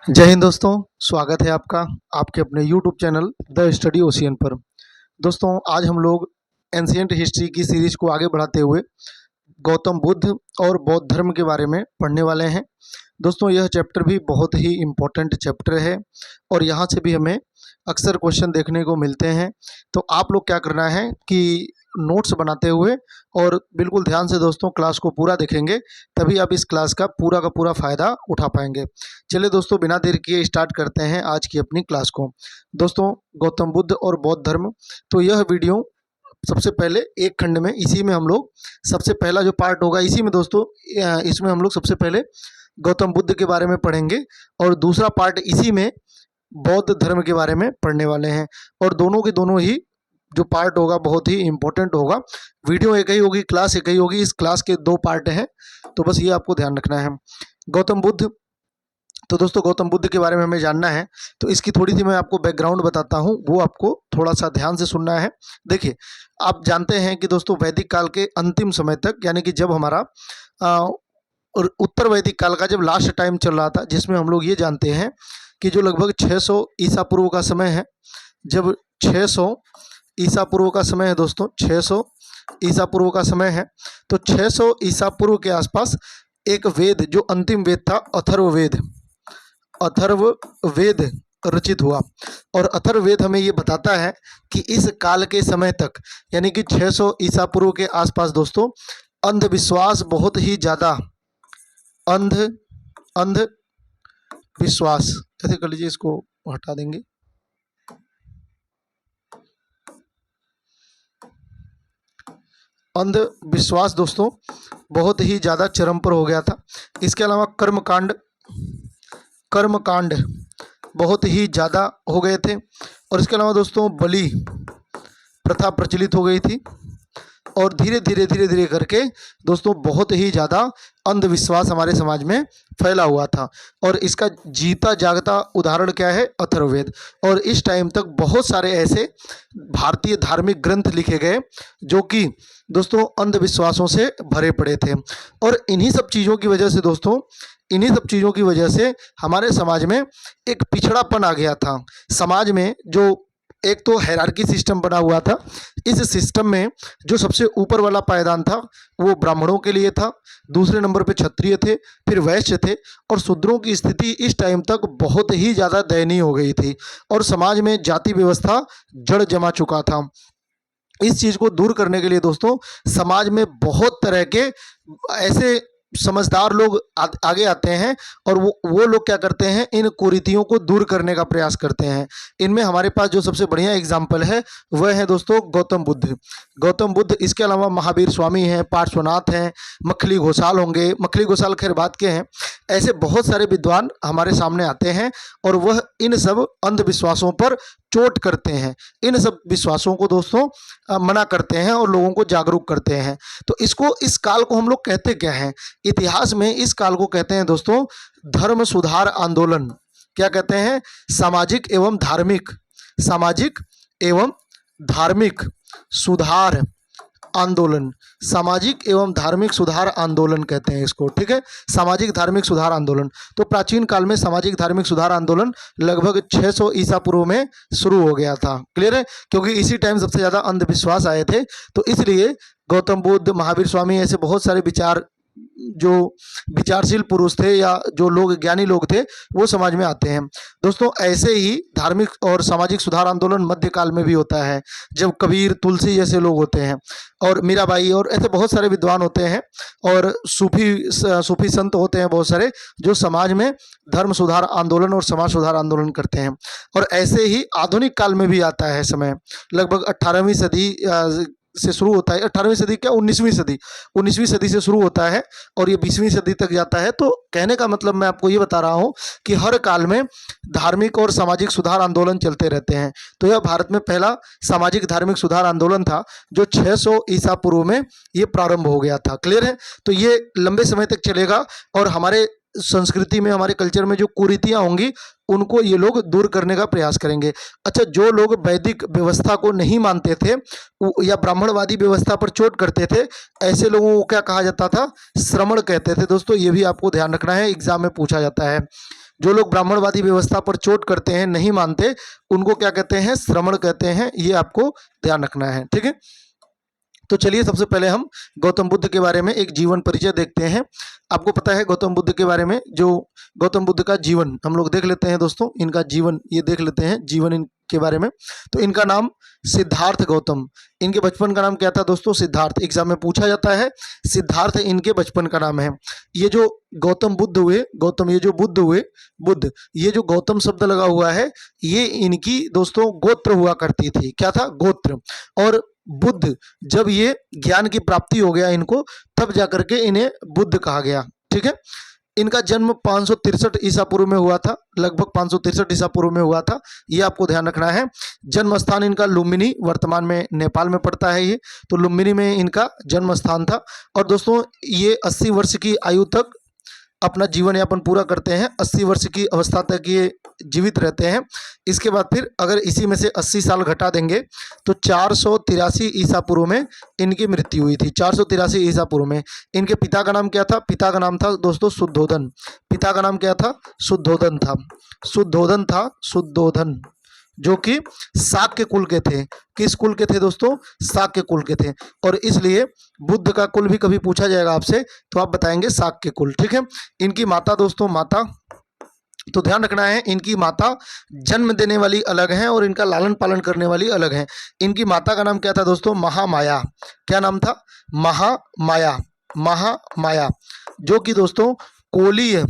जय हिंद दोस्तों। स्वागत है आपका आपके अपने YouTube channel the study ocean पर। दोस्तों आज हम लोग एंशियंट हिस्ट्री की सीरीज को आगे बढ़ाते हुए गौतम बुद्ध और बौद्ध धर्म के बारे में पढ़ने वाले हैं। दोस्तों यह चैप्टर भी बहुत ही इम्पोर्टेंट चैप्टर है और यहाँ से भी हमें अक्सर क्वेश्चन देखने को मिलते हैं। तो आप लोग क्या करना है कि नोट्स बनाते हुए और बिल्कुल ध्यान से दोस्तों क्लास को पूरा देखेंगे, तभी आप इस क्लास का पूरा फ़ायदा उठा पाएंगे। चलिए दोस्तों बिना देर किए स्टार्ट करते हैं आज की अपनी क्लास को। दोस्तों गौतम बुद्ध और बौद्ध धर्म, तो यह वीडियो सबसे पहले एक खंड में इसी में हम लोग सबसे पहला जो पार्ट होगा इसी में दोस्तों इसमें हम लोग सबसे पहले गौतम बुद्ध के बारे में पढ़ेंगे और दूसरा पार्ट इसी में बौद्ध धर्म के बारे में पढ़ने वाले हैं। और दोनों के दोनों ही जो पार्ट होगा बहुत ही इम्पोर्टेंट होगा। वीडियो एक ही होगी, क्लास एक ही होगी। इस क्लास के दो पार्ट हैं, तो बस ये आपको ध्यान रखना है। गौतम बुद्ध, तो दोस्तों गौतम बुद्ध के बारे में हमें जानना है, तो इसकी थोड़ी सी मैं आपको बैकग्राउंड बताता हूँ, वो आपको थोड़ा सा ध्यान से सुनना है। देखिए आप जानते हैं कि दोस्तों वैदिक काल के अंतिम समय तक, यानी कि जब हमारा और उत्तर वैदिक काल का जब लास्ट टाइम चल रहा था, जिसमें हम लोग ये जानते हैं कि जो लगभग 600 ईसा पूर्व का समय है, जब 600 ईसा पूर्व का समय है दोस्तों, 600 ईसा पूर्व का समय है, तो 600 ईसा पूर्व के आसपास एक वेद, जो अंतिम वेद था, अथर्ववेद रचित हुआ। और अथर्ववेद हमें ये बताता है कि इस काल के समय तक, यानी कि 600 ईसा पूर्व के आसपास दोस्तों, अंधविश्वास बहुत ही ज़्यादा, अंधविश्वास, ऐसे कर लीजिए, इसको हटा देंगे। अंधविश्वास दोस्तों बहुत ही ज़्यादा चरम पर हो गया था। इसके अलावा कर्मकांड बहुत ही ज़्यादा हो गए थे। और इसके अलावा दोस्तों बलि प्रथा प्रचलित हो गई थी। और धीरे धीरे करके दोस्तों बहुत ही ज़्यादा अंधविश्वास हमारे समाज में फैला हुआ था। और इसका जीता जागता उदाहरण क्या है? अथर्ववेद। और इस टाइम तक बहुत सारे ऐसे भारतीय धार्मिक ग्रंथ लिखे गए जो कि दोस्तों अंधविश्वासों से भरे पड़े थे। और इन्हीं सब चीज़ों की वजह से दोस्तों, इन्हीं सब चीज़ों की वजह से हमारे समाज में एक पिछड़ापन आ गया था। समाज में जो एक तो हायरार्की सिस्टम बना हुआ था, इस सिस्टम में जो सबसे ऊपर वाला पायदान था वो ब्राह्मणों के लिए था, दूसरे नंबर पे क्षत्रिय थे, फिर वैश्य थे, और शूद्रों की स्थिति इस टाइम तक बहुत ही ज़्यादा दयनीय हो गई थी और समाज में जाति व्यवस्था जड़ जमा चुका था। इस चीज़ को दूर करने के लिए दोस्तों समाज में बहुत तरह के ऐसे समझदार लोग आगे आते हैं और वो लोग क्या करते हैं, इन कुरीतियों को दूर करने का प्रयास करते हैं। इनमें हमारे पास जो सबसे बढ़िया एग्जाम्पल है वह है दोस्तों गौतम बुद्ध। इसके अलावा महावीर स्वामी हैं, पार्श्वनाथ हैं, मखली घोषाल होंगे, मखली घोषाल खैर बात के हैं। ऐसे बहुत सारे विद्वान हमारे सामने आते हैं और वह इन सब अंधविश्वासों पर चोट करते हैं, इन सब विश्वासों को दोस्तों मना करते हैं और लोगों को जागरूक करते हैं। तो इस काल को हम लोग कहते क्या हैं? इतिहास में इस काल को कहते हैं दोस्तों धर्म सुधार आंदोलन। क्या कहते हैं? सामाजिक एवं धार्मिक सुधार आंदोलन। सामाजिक एवं धार्मिक सुधार आंदोलन कहते हैं इसको, ठीक है, सामाजिक धार्मिक सुधार आंदोलन। तो प्राचीन काल में सामाजिक धार्मिक सुधार आंदोलन लगभग 600 ईसा पूर्व में शुरू हो गया था। क्लियर है? क्योंकि इसी टाइम सबसे ज़्यादा अंधविश्वास आए थे, तो इसलिए गौतम बुद्ध, महावीर स्वामी, ऐसे बहुत सारे जो विचारशील पुरुष थे या जो लोग ज्ञानी लोग थे वो समाज में आते हैं। दोस्तों ऐसे ही धार्मिक और सामाजिक सुधार आंदोलन मध्यकाल में भी होता है, जब कबीर, तुलसी जैसे लोग होते हैं और मीराबाई और ऐसे बहुत सारे विद्वान होते हैं और सूफी संत होते हैं बहुत सारे, जो समाज में धर्म सुधार आंदोलन और समाज सुधार आंदोलन करते हैं। और ऐसे ही आधुनिक काल में भी आता है समय, लगभग 18वीं सदी से शुरू होता है। 18वीं सदी क्या, 19वीं सदी से शुरू होता है और ये 20वीं सदी तक जाता है। तो कहने का मतलब मैं आपको ये बता रहा हूँ कि हर काल में धार्मिक और सामाजिक सुधार आंदोलन चलते रहते हैं। तो यह भारत में पहला सामाजिक धार्मिक सुधार आंदोलन था जो 600 ईसा पूर्व में ये प्रारंभ हो गया था। क्लियर है? तो ये लंबे समय तक चलेगा और हमारे संस्कृति में, हमारे कल्चर में जो कुरीतियाँ होंगी उनको ये लोग दूर करने का प्रयास करेंगे। अच्छा, जो लोग वैदिक व्यवस्था को नहीं मानते थे या ब्राह्मणवादी व्यवस्था पर चोट करते थे, ऐसे लोगों को क्या कहा जाता था? श्रमण कहते थे। दोस्तों ये भी आपको ध्यान रखना है, एग्जाम में पूछा जाता है। जो लोग ब्राह्मणवादी व्यवस्था पर चोट करते हैं, नहीं मानते, उनको क्या कहते हैं? श्रमण कहते हैं। ये आपको ध्यान रखना है, ठीक है। तो चलिए सबसे पहले हम गौतम बुद्ध के बारे में एक जीवन परिचय देखते हैं। आपको पता है गौतम बुद्ध के बारे में, जो गौतम बुद्ध का जीवन हम लोग देख लेते हैं दोस्तों, इनका जीवन ये देख लेते हैं, जीवन इनके बारे में। तो इनका नाम सिद्धार्थ गौतम। इनके बचपन का नाम क्या था दोस्तों? सिद्धार्थ। एग्जाम में पूछा जाता है, सिद्धार्थ इनके बचपन का नाम है। ये जो गौतम बुद्ध हुए, गौतम, ये जो बुद्ध हुए, बुद्ध, ये जो गौतम शब्द लगा हुआ है, ये इनकी दोस्तों गोत्र हुआ करती थी। क्या था? गोत्र। और बुद्ध, जब ये ज्ञान की प्राप्ति हो गया इनको, तब जाकर के इन्हें बुद्ध कहा गया, ठीक है। इनका जन्म 563 ईसा पूर्व में हुआ था, लगभग 563 ईसा पूर्व में हुआ था, ये आपको ध्यान रखना है। जन्म स्थान इनका लुम्बिनी, वर्तमान में नेपाल में पड़ता है ये, तो लुम्बिनी में इनका जन्म स्थान था। और दोस्तों ये 80 वर्ष की आयु तक अपना जीवन यापन पूरा करते हैं। 80 वर्ष की अवस्था तक ये जीवित रहते हैं। इसके बाद फिर अगर इसी में से 80 साल घटा देंगे तो 483 ईसा पूर्व में इनकी मृत्यु हुई थी। 483 ईसा पूर्व में। इनके पिता का नाम क्या था? पिता का नाम था दोस्तों शुद्धोधन। पिता का नाम क्या था? शुद्धोधन था। शुद्धोधन था, शुद्धोधन, जो कि शाक्य कुल के थे। किस कुल के थे दोस्तों? शाक्य कुल के थे। और इसलिए बुद्ध का कुल भी कभी पूछा जाएगा आपसे तो आप बताएंगे शाक्य कुल, ठीक है। इनकी माता दोस्तों, माता, तो ध्यान रखना है, इनकी माता जन्म देने वाली अलग है और इनका लालन पालन करने वाली अलग है। इनकी माता का नाम क्या था दोस्तों? महामाया। क्या नाम था? महामाया। महामाया, जो कि दोस्तों कोलीय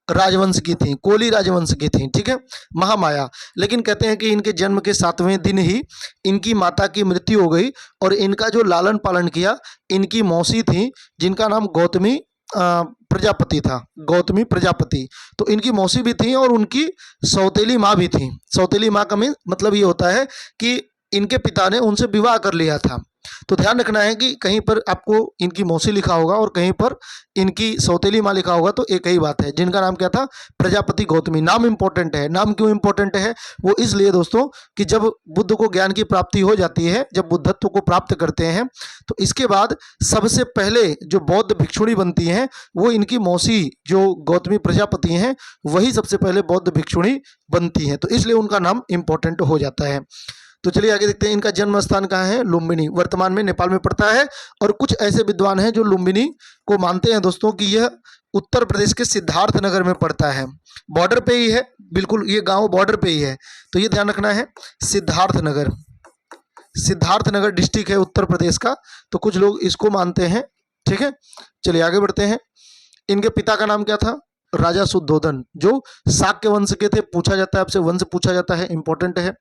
राजवंश की थी, कोली राजवंश की थी, ठीक है, महामाया। लेकिन कहते हैं कि इनके जन्म के 7वें दिन ही इनकी माता की मृत्यु हो गई और इनका जो लालन पालन किया इनकी मौसी थी, जिनका नाम गौतमी प्रजापति था। गौतमी प्रजापति। तो इनकी मौसी भी थी और उनकी सौतेली माँ भी थी। सौतेली माँ का मतलब ये होता है कि इनके पिता ने उनसे विवाह कर लिया था। तो ध्यान रखना है कि कहीं पर आपको इनकी मौसी लिखा होगा और कहीं पर इनकी सौतेली माँ लिखा होगा, तो एक ही बात है। जिनका नाम क्या था? प्रजापति गौतमी। नाम इंपॉर्टेंट है। नाम क्यों इंपॉर्टेंट है? वो इसलिए दोस्तों कि जब बुद्ध को ज्ञान की प्राप्ति हो जाती है, जब बुद्धत्व को प्राप्त करते हैं, तो इसके बाद सबसे पहले जो बौद्ध भिक्षुणी बनती हैं वो इनकी मौसी जो गौतमी प्रजापति हैं, वही सबसे पहले बौद्ध भिक्षुणी बनती हैं। तो इसलिए उनका नाम इंपॉर्टेंट हो जाता है। तो चलिए आगे देखते हैं। इनका जन्म स्थान कहाँ है? लुम्बिनी, वर्तमान में नेपाल में पड़ता है। और कुछ ऐसे विद्वान हैं जो लुम्बिनी को मानते हैं दोस्तों कि यह उत्तर प्रदेश के सिद्धार्थ नगर में पड़ता है। बॉर्डर पे ही है, बिल्कुल ये गांव बॉर्डर पे ही है। तो ये ध्यान रखना है, सिद्धार्थ नगर, सिद्धार्थ नगर डिस्ट्रिक्ट है उत्तर प्रदेश का। तो कुछ लोग इसको मानते हैं, ठीक है। चलिए आगे बढ़ते हैं। इनके पिता का नाम क्या था? राजा शुद्धोधन, जो शाक्य वंश के थे। पूछा जाता है आपसे, वंश पूछा जाता है, इंपॉर्टेंट है।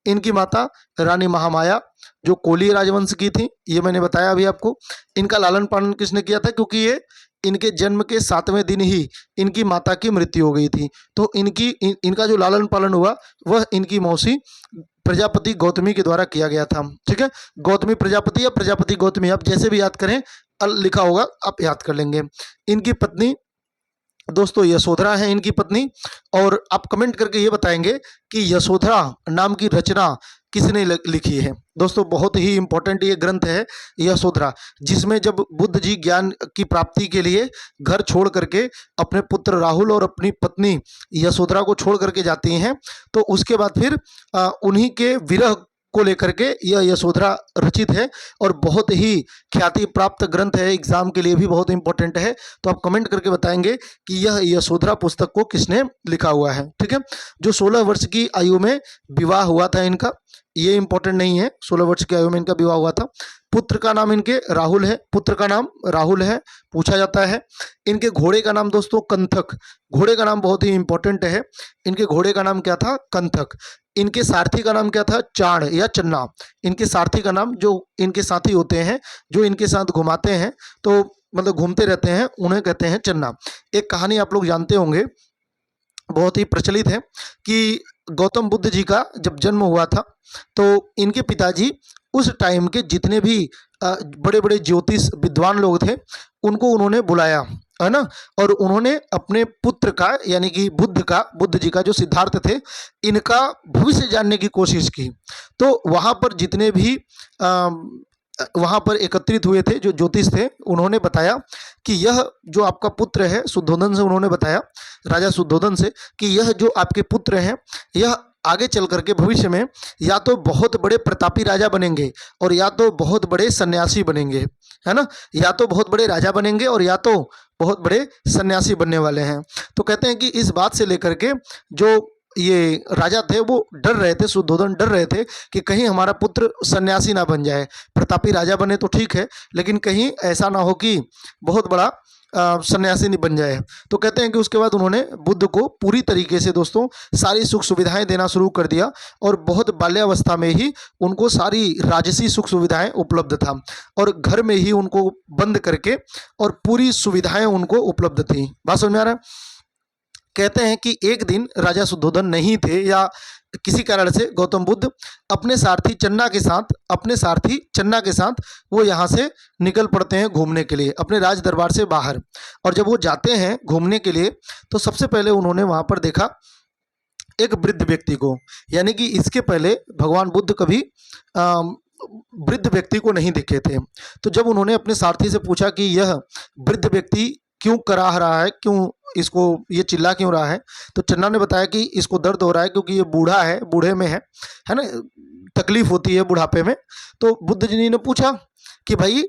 इनकी माता रानी महामाया, जो कोली राजवंश की थी, ये मैंने बताया अभी आपको। इनका लालन पालन किसने किया था? क्योंकि ये इनके जन्म के 7वें दिन ही इनकी माता की मृत्यु हो गई थी। तो इनका जो लालन पालन हुआ वह इनकी मौसी प्रजापति गौतमी के द्वारा किया गया था, ठीक है। गौतमी प्रजापति या प्रजापति गौतमी, आप जैसे भी याद करें, लिखा होगा आप याद कर लेंगे। इनकी पत्नी दोस्तों यशोधरा है इनकी पत्नी। और आप कमेंट करके ये बताएंगे कि यशोधरा नाम की रचना किसने लिखी है। दोस्तों बहुत ही इंपॉर्टेंट ये ग्रंथ है यशोधरा, जिसमें जब बुद्ध जी ज्ञान की प्राप्ति के लिए घर छोड़ करके अपने पुत्र राहुल और अपनी पत्नी यशोधरा को छोड़ करके जाती हैं, तो उसके बाद फिर उन्हीं के विरह को लेकर के यह यशोधरा रचित है और बहुत ही ख्याति प्राप्त ग्रंथ है। एग्जाम के लिए भी बहुत इंपॉर्टेंट है। तो आप कमेंट करके बताएंगे कि यह यशोधरा पुस्तक को किसने लिखा हुआ है, ठीक है। जो 16 वर्ष की आयु में विवाह हुआ था इनका, ये इंपॉर्टेंट नहीं है। 16 वर्ष की आयु में इनका विवाह हुआ था। पुत्र का नाम इनके राहुल है, पुत्र का नाम राहुल है, पूछा जाता है। इनके घोड़े का नाम दोस्तों कंथक। घोड़े का नाम बहुत ही इंपॉर्टेंट है। इनके घोड़े का नाम क्या था? कंथक। इनके सारथी का नाम क्या था? चाण या चन्ना। इनके सारथी का नाम, जो इनके साथी होते हैं, जो इनके साथ घुमाते हैं, तो मतलब घूमते रहते हैं, उन्हें कहते हैं चन्ना। एक कहानी आप लोग जानते होंगे, बहुत ही प्रचलित है, कि गौतम बुद्ध जी का जब जन्म हुआ था तो इनके पिताजी उस टाइम के जितने भी बड़े बड़े ज्योतिष विद्वान लोग थे उनको उन्होंने बुलाया है ना। और उन्होंने अपने पुत्र का यानी कि बुद्ध जी का जो सिद्धार्थ थे, इनका भविष्य जानने की कोशिश की। तो वहाँ पर जितने भी वहाँ पर एकत्रित हुए थे जो ज्योतिष थे, उन्होंने बताया कि यह जो आपका पुत्र है, शुद्धोधन से उन्होंने बताया, राजा शुद्धोधन से, कि यह जो आपके पुत्र हैं, यह आगे चल करके भविष्य में या तो बहुत बड़े प्रतापी राजा बनेंगे और या तो बहुत बड़े सन्यासी बनेंगे, है ना। या तो बहुत बड़े राजा बनेंगे और या तो बहुत बड़े सन्यासी बनने वाले हैं। तो कहते हैं कि इस बात से लेकर के जो ये राजा थे वो डर रहे थे, शुद्धोधन डर रहे थे कि कहीं हमारा पुत्र सन्यासी ना बन जाए। प्रतापी राजा बने तो ठीक है, लेकिन कहीं ऐसा ना हो कि बहुत बड़ा सन्यासी नहीं बन जाए। तो कहते हैं कि उसके बाद उन्होंने बुद्ध को पूरी तरीके से दोस्तों सारी सुख सुविधाएं देना शुरू कर दिया और बहुत बाल्यावस्था में ही उनको सारी राजसी सुख सुविधाएं उपलब्ध था और घर में ही उनको बंद करके और पूरी सुविधाएं उनको उपलब्ध थी। बात समझ में आ रहा है। कहते हैं कि एक दिन राजा शुद्धोधन नहीं थे या किसी कारण से गौतम बुद्ध अपने सारथी चन्ना के साथ वो यहाँ से निकल पड़ते हैं घूमने के लिए अपने राज दरबार से बाहर। और जब वो जाते हैं घूमने के लिए तो सबसे पहले उन्होंने वहाँ पर देखा एक वृद्ध व्यक्ति को, यानी कि इसके पहले भगवान बुद्ध कभी वृद्ध व्यक्ति को नहीं दिखे थे। तो जब उन्होंने अपने सारथी से पूछा कि यह वृद्ध व्यक्ति क्यों कराह रहा है, क्यों इसको ये चिल्ला क्यों रहा है, तो चन्ना ने बताया कि इसको दर्द हो रहा है क्योंकि ये बूढ़ा है, बूढ़े में है ना, तकलीफ होती है बुढ़ापे में। तो बुद्ध जी ने पूछा कि भाई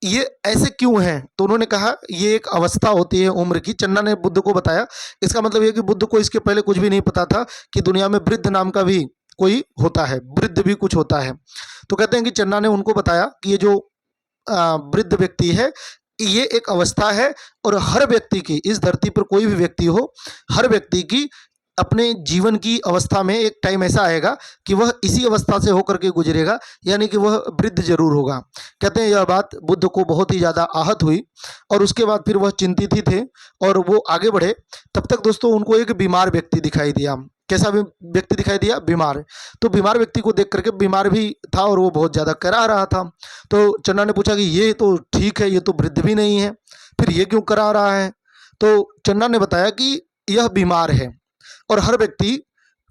ये ऐसे क्यों हैं, तो उन्होंने कहा ये एक अवस्था होती है उम्र की। चन्ना ने बुद्ध को बताया। इसका मतलब ये कि बुद्ध को इसके पहले कुछ भी नहीं पता था कि दुनिया में वृद्ध नाम का भी कोई होता है, वृद्ध भी कुछ होता है। तो कहते हैं कि चन्ना ने उनको बताया कि ये जो वृद्ध व्यक्ति है ये एक अवस्था है और हर व्यक्ति की, इस धरती पर कोई भी व्यक्ति हो, हर व्यक्ति की अपने जीवन की अवस्था में एक टाइम ऐसा आएगा कि वह इसी अवस्था से होकर के गुजरेगा, यानी कि वह वृद्ध जरूर होगा। कहते हैं यह बात बुद्ध को बहुत ही ज़्यादा आहत हुई और उसके बाद फिर वह चिंतित ही थे और वो आगे बढ़े। तब तक दोस्तों उनको एक बीमार व्यक्ति दिखाई दिया। कैसा व्यक्ति दिखाई दिया? बीमार। तो बीमार व्यक्ति को देख करके, बीमार भी था और वो बहुत ज़्यादा करा रहा था। तो चन्ना ने पूछा कि ये तो ठीक है, ये तो वृद्ध भी नहीं है, फिर ये क्यों करा रहा है? तो चन्ना ने बताया कि यह बीमार है और हर व्यक्ति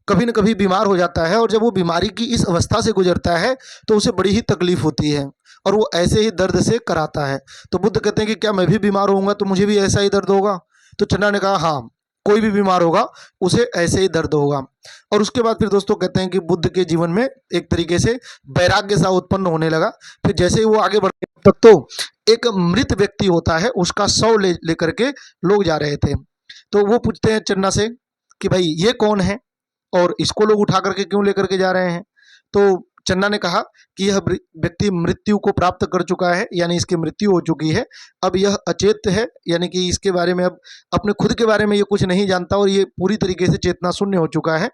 कभी न कभी बीमार हो जाता है और जब वो बीमारी की इस अवस्था से गुजरता है तो उसे बड़ी ही तकलीफ होती है और वो ऐसे ही दर्द से कराता है। तो बुद्ध कहते हैं कि क्या मैं भी बीमार होऊंगा तो मुझे भी ऐसा ही दर्द होगा? तो चन्ना ने कहा हाँ, कोई भी बीमार होगा उसे ऐसे ही दर्द होगा। और उसके बाद फिर दोस्तों कहते हैं कि बुद्ध के जीवन में एक तरीके से वैराग्य सा उत्पन्न होने लगा। फिर जैसे ही वो आगे बढ़े तब तो एक मृत व्यक्ति होता है उसका शव लेकर के लोग जा रहे थे। तो वो पूछते हैं चन्ना से कि भाई ये कौन है और इसको लोग उठा करके क्यों लेकर के जा रहे हैं? तो चन्ना ने कहा कि यह व्यक्ति मृत्यु को प्राप्त कर चुका है, यानी इसकी मृत्यु हो चुकी है। अब यह अचेत है, यानी कि इसके बारे में अब अपने खुद के बारे में ये कुछ नहीं जानता और ये पूरी तरीके से चेतना शून्य हो चुका है।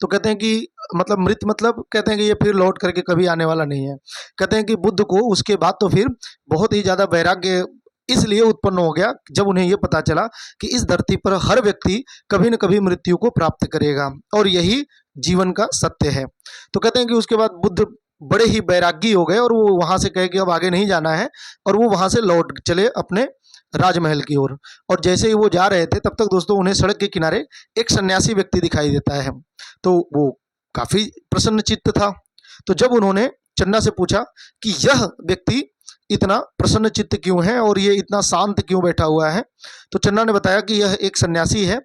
तो कहते हैं कि मतलब मृत, मतलब कहते हैं कि ये फिर लौट करके कभी आने वाला नहीं है। कहते हैं कि बुद्ध को उसके बाद तो फिर बहुत ही ज़्यादा वैराग्य इसलिए उत्पन्न हो गया जब उन्हें ये पता चला कि इस धरती पर हर व्यक्ति कभी न कभी मृत्यु को प्राप्त करेगा और यही जीवन का सत्य है। तो कहते हैं कि उसके बाद बुद्ध बड़े ही वैरागी हो गए और वो वहाँ से कहे कि अब आगे नहीं जाना है और वो वहाँ से लौट चले अपने राजमहल की ओर। और जैसे ही वो जा रहे थे तब तक दोस्तों उन्हें सड़क के किनारे एक सन्यासी व्यक्ति दिखाई देता है। तो वो काफ़ी प्रसन्न चित्त था। तो जब उन्होंने चन्ना से पूछा कि यह व्यक्ति इतना प्रसन्न चित्त क्यों है और ये इतना शांत क्यों बैठा हुआ है, तो चन्ना ने बताया कि यह एक सन्यासी है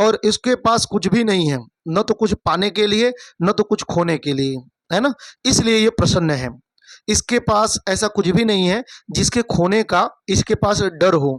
और इसके पास कुछ भी नहीं है, न तो कुछ पाने के लिए न तो कुछ खोने के लिए, है ना, इसलिए ये प्रसन्न है। इसके पास ऐसा कुछ भी नहीं है जिसके खोने का इसके पास डर हो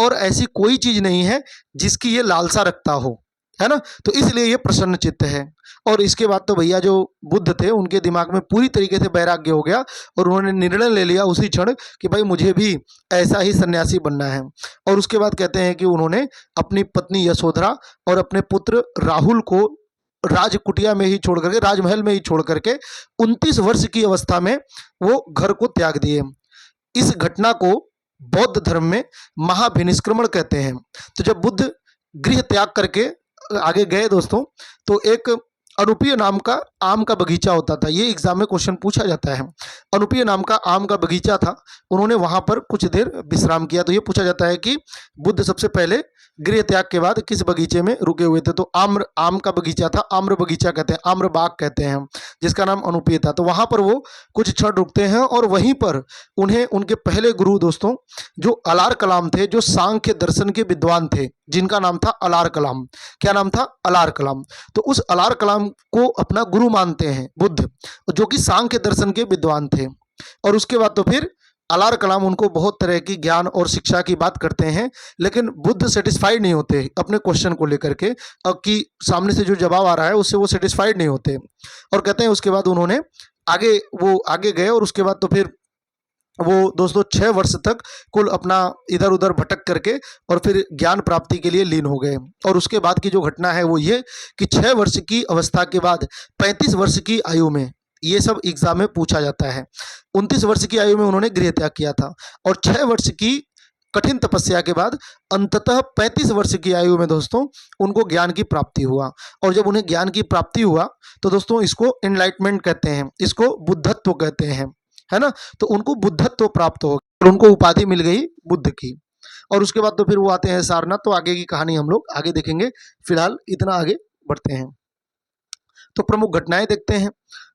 और ऐसी कोई चीज़ नहीं है जिसकी ये लालसा रखता हो, है ना, तो इसलिए ये प्रसन्न चित्त है। और इसके बाद तो भैया जो बुद्ध थे उनके दिमाग में पूरी तरीके से वैराग्य हो गया और उन्होंने निर्णय ले लिया उसी क्षण कि भाई मुझे भी ऐसा ही सन्यासी बनना है। और उसके बाद कहते हैं कि उन्होंने अपनी पत्नी यशोधरा और अपने पुत्र राहुल को राज कुटिया में ही छोड़ करके, राजमहल में ही छोड़ करके 29 वर्ष की अवस्था में वो घर को त्याग दिए। इस घटना को बौद्ध धर्म में महाभिनिष्क्रमण कहते हैं। तो जब बुद्ध गृह त्याग करके आगे गए दोस्तों तो एक अनुपीय नाम का आम का बगीचा होता था। ये एग्जाम में क्वेश्चन पूछा जाता है। अनुपीय नाम का आम का बगीचा था, उन्होंने वहां पर कुछ देर विश्राम किया। तो ये पूछा जाता है कि बुद्ध सबसे पहले गृह त्याग के बाद किस बगीचे में रुके हुए थे। तो आम का बगीचा था, आम्र बगीचा कहते हैं, आम्र बाग कहते हैं हम, जिसका नाम अनुपीय था। तो वहां पर वो कुछ क्षण रुकते हैं और वहीं पर उन्हें उनके पहले गुरु दोस्तों जो अलार कलाम थे, जो सांख्य दर्शन के विद्वान थे, जिनका नाम था अलार कलाम। क्या नाम था? अलार कलाम। तो उस अलार कलाम को अपना गुरु मानते हैं बुद्ध, जो कि सांख्य दर्शन के विद्वान थे। और उसके बाद तो फिर अलार कलाम उनको बहुत तरह की ज्ञान और शिक्षा की बात करते हैं, लेकिन बुद्ध सेटिस्फाइड नहीं होते अपने क्वेश्चन को लेकर के, अब कि सामने से जो जवाब आ रहा है उससे वो सेटिस्फाइड नहीं होते। और कहते हैं उसके बाद उन्होंने आगे गए और उसके बाद तो फिर वो दोस्तों 6 वर्ष तक कुल अपना इधर उधर भटक करके और फिर ज्ञान प्राप्ति के लिए लीन हो गए। और उसके बाद की जो घटना है वो ये कि 6 वर्ष की अवस्था के बाद 35 वर्ष की आयु में, ये सब एग्जाम में पूछा जाता है, 29 वर्ष की आयु में उन्होंने गृह त्याग किया था। और 6 वर्ष की कठिन तपस्या के बाद अंततः 35 वर्ष की आयु में दोस्तों उनको ज्ञान की प्राप्ति हुआ। और जब उन्हें ज्ञान की प्राप्ति हुआ तो दोस्तों इसको एनलाइटमेंट कहते हैं, इसको बुद्धत्व कहते हैं, है ना। तो उनको बुद्धत्व प्राप्त हो गया और उनको उपाधि मिल गई बुद्ध की। और उसके बाद तो फिर वो आते हैं सारनाथ। तो आगे की कहानी हम लोग आगे देखेंगे, फिलहाल इतना आगे बढ़ते हैं। तो प्रमुख घटनाएं देखते हैं।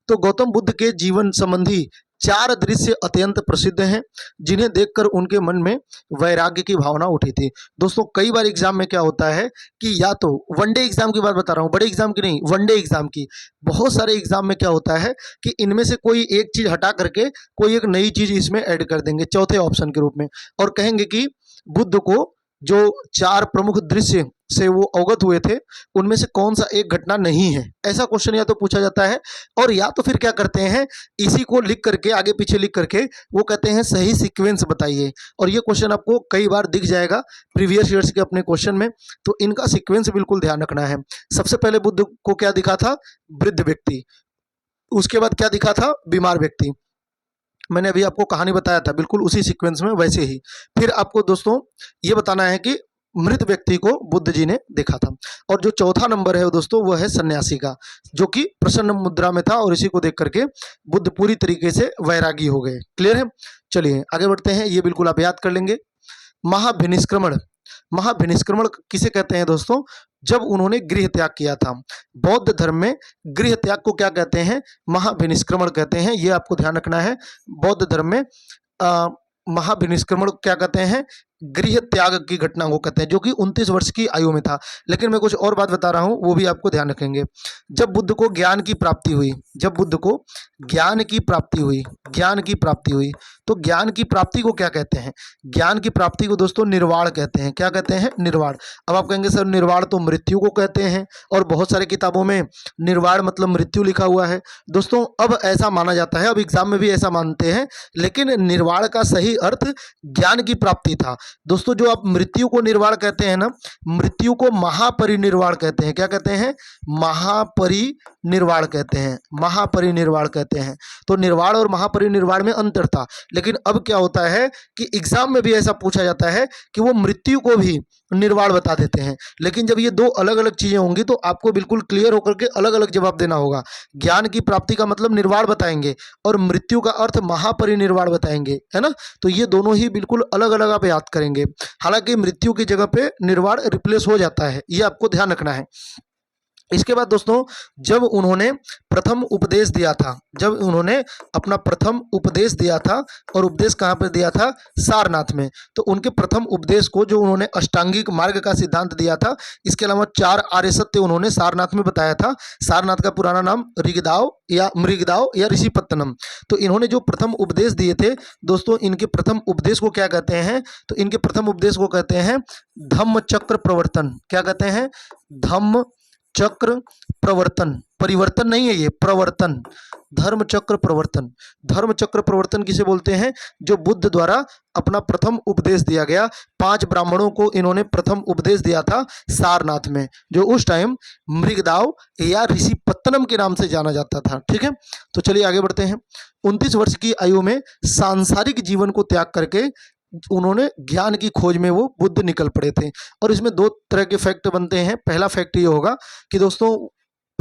तो गौतम बुद्ध के जीवन संबंधी 4 दृश्य अत्यंत प्रसिद्ध हैं, जिन्हें देखकर उनके मन में वैराग्य की भावना उठी थी। दोस्तों कई बार एग्जाम में क्या होता है कि या तो वनडे एग्जाम की बात बता रहा हूँ, बड़े एग्जाम की नहीं, वनडे एग्जाम की, बहुत सारे एग्जाम में क्या होता है कि इनमें से कोई एक चीज हटा करके कोई एक नई चीज इसमें ऐड कर देंगे चौथे ऑप्शन के रूप में, और कहेंगे कि बुद्ध को जो 4 प्रमुख दृश्य से वो अवगत हुए थे उनमें से कौन सा एक घटना नहीं है, ऐसा क्वेश्चन या तो पूछा जाता है। और या तो फिर क्या करते हैं, इसी को लिख करके आगे पीछे लिख करके वो कहते हैं सही सीक्वेंस बताइए। और ये क्वेश्चन आपको कई बार दिख जाएगा प्रीवियस ईयर्स के अपने क्वेश्चन में, तो इनका सीक्वेंस बिल्कुल ध्यान रखना है। सबसे पहले बुद्ध को क्या दिखा था? वृद्ध व्यक्ति। उसके बाद क्या दिखा था? बीमार व्यक्ति। मैंने अभी आपको कहानी बताया था बिल्कुल उसी सीक्वेंस में वैसे ही। फिर आपको दोस्तों ये बताना है कि मृत व्यक्ति को बुद्ध जी ने देखा था। और जो चौथा नंबर है दोस्तों वो है सन्यासी का, जो कि प्रसन्न मुद्रा में था, और इसी को देख करके बुद्ध पूरी तरीके से वैरागी हो गए। क्लियर है? चलिए आगे बढ़ते हैं, ये बिल्कुल आप याद कर लेंगे। महाभिनिष्क्रमण। महाभिनिष्क्रमण किसे कहते हैं दोस्तों? जब उन्होंने गृह त्याग किया था। बौद्ध धर्म में गृह त्याग को क्या कहते हैं? महाभिनिष्क्रमण कहते हैं। ये आपको ध्यान रखना है। बौद्ध धर्म में महाभिनिष्क्रमण क्या कहते हैं? गृह त्याग की घटना को कहते हैं, जो कि 29 वर्ष की आयु में था। लेकिन मैं कुछ और बात बता रहा हूं, वो भी आपको ध्यान रखेंगे। जब बुद्ध को ज्ञान की प्राप्ति हुई, जब बुद्ध को ज्ञान की प्राप्ति हुई, ज्ञान की प्राप्ति हुई, तो ज्ञान की प्राप्ति को क्या कहते हैं? ज्ञान की प्राप्ति को दोस्तों निर्वाण कहते हैं। क्या कहते हैं? निर्वाण। अब आप कहेंगे सर निर्वाण तो मृत्यु को कहते हैं, और बहुत सारे किताबों में निर्वाण मतलब मृत्यु लिखा हुआ है। दोस्तों अब ऐसा माना जाता है, अब एग्जाम में भी ऐसा मानते हैं, लेकिन निर्वाण का सही अर्थ ज्ञान की प्राप्ति था। दोस्तों जो आप मृत्यु को निर्वाण कहते हैं ना, मृत्यु को महापरिनिर्वाण कहते हैं। क्या कहते हैं? महापरिनिर्वाण कहते हैं, महापरिनिर्वाण कहते हैं। तो निर्वाण और महापरिनिर्वाण में अंतर था। लेकिन अब क्या होता है कि एग्जाम में भी ऐसा पूछा जाता है कि वो मृत्यु को भी निर्वाण बता देते हैं। लेकिन जब ये दो अलग अलग चीजें होंगी तो आपको बिल्कुल क्लियर होकर के अलग अलग जवाब देना होगा। ज्ञान की प्राप्ति का मतलब निर्वाण बताएंगे और मृत्यु का अर्थ महापरिनिर्वाण बताएंगे, है ना। तो ये दोनों ही बिल्कुल अलग अलग आप याद करेंगे। हालांकि मृत्यु की जगह पे निर्वाण रिप्लेस हो जाता है, ये आपको ध्यान रखना है। इसके बाद दोस्तों जब उन्होंने प्रथम उपदेश दिया था, जब उन्होंने अपना प्रथम उपदेश दिया था, और उपदेश कहाँ पर दिया था? सारनाथ में। तो उनके प्रथम उपदेश को जो उन्होंने अष्टांगिक मार्ग का सिद्धांत दिया था, इसके अलावा 4 आर्य सत्य उन्होंने सारनाथ में बताया था। सारनाथ का पुराना नाम ऋगदाव या मृगदाव या ऋषिपत्तनम। तो इन्होंने जो प्रथम उपदेश दिए थे दोस्तों, इनके प्रथम उपदेश को क्या कहते हैं? तो इनके प्रथम उपदेश को कहते हैं धम्म चक्र प्रवर्तन। क्या कहते हैं? धम्म चक्र प्रवर्तन। परिवर्तन नहीं है ये, प्रवर्तन। धर्म चक्र प्रवर्तन। धर्म चक्र प्रवर्तन किसे बोलते हैं? जो बुद्ध द्वारा अपना प्रथम उपदेश दिया गया। 5 ब्राह्मणों को इन्होंने प्रथम उपदेश दिया था सारनाथ में, जो उस टाइम मृगदाव या ऋषिपत्तनम के नाम से जाना जाता था। ठीक है, तो चलिए आगे बढ़ते हैं। 29 वर्ष की आयु में सांसारिक जीवन को त्याग करके उन्होंने ज्ञान की खोज में वो बुद्ध निकल पड़े थे। और इसमें 2 तरह के फैक्ट बनते हैं। पहला फैक्ट ये होगा कि दोस्तों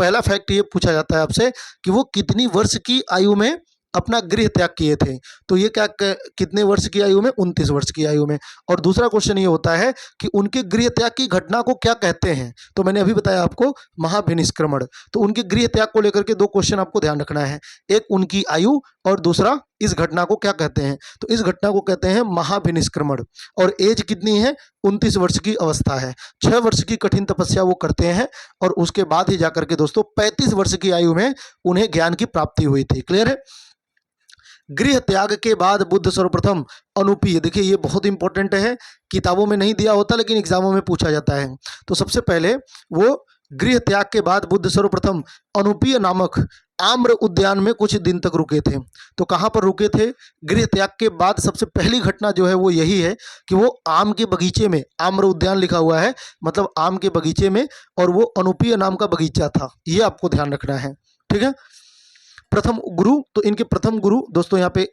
पहला फैक्ट ये पूछा जाता है आपसे कि वो कितनी वर्ष की आयु में अपना गृह त्याग किए थे। तो ये क्या कितने वर्ष की आयु में? 29 वर्ष की आयु में। और दूसरा क्वेश्चन ये होता है कि उनके गृह त्याग की घटना को क्या कहते हैं? तो मैंने अभी बताया आपको महाभिनिष्क्रमण। तो उनके गृह त्याग को लेकर के दो क्वेश्चन आपको ध्यान रखना है, एक उनकी आयु और दूसरा इस घटना को क्या कहते हैं? तो इस घटना को कहते हैं महाभिनिष्क्रमण। और एज कितनी है? 29 वर्ष की अवस्था है। 6 वर्ष की कठिन तपस्या वो करते हैं और उसके बाद ही जाकर के दोस्तों 35 वर्ष की आयु में उन्हें ज्ञान की प्राप्ति हुई थी। क्लियर है? गृह त्याग के बाद बुद्ध सर्वप्रथम अनुपीय, देखिए ये बहुत इंपॉर्टेंट है, किताबों में नहीं दिया होता लेकिन एग्जामों में पूछा जाता है। तो सबसे पहले वो गृह त्याग के बाद बुद्ध सर्वप्रथम अनुपीय नामक आम्र उद्यान में कुछ दिन तक रुके थे। तो कहाँ पर रुके थे? गृह त्याग के बाद सबसे पहली घटना जो है वो यही है कि वो आम के बगीचे में, आम्र उद्यान लिखा हुआ है मतलब आम के बगीचे में, और वो अनुपीय नाम का बगीचा था, ये आपको ध्यान रखना है। ठीक है? प्रथम गुरु, तो इनके प्रथम गुरु दोस्तों यहाँ पे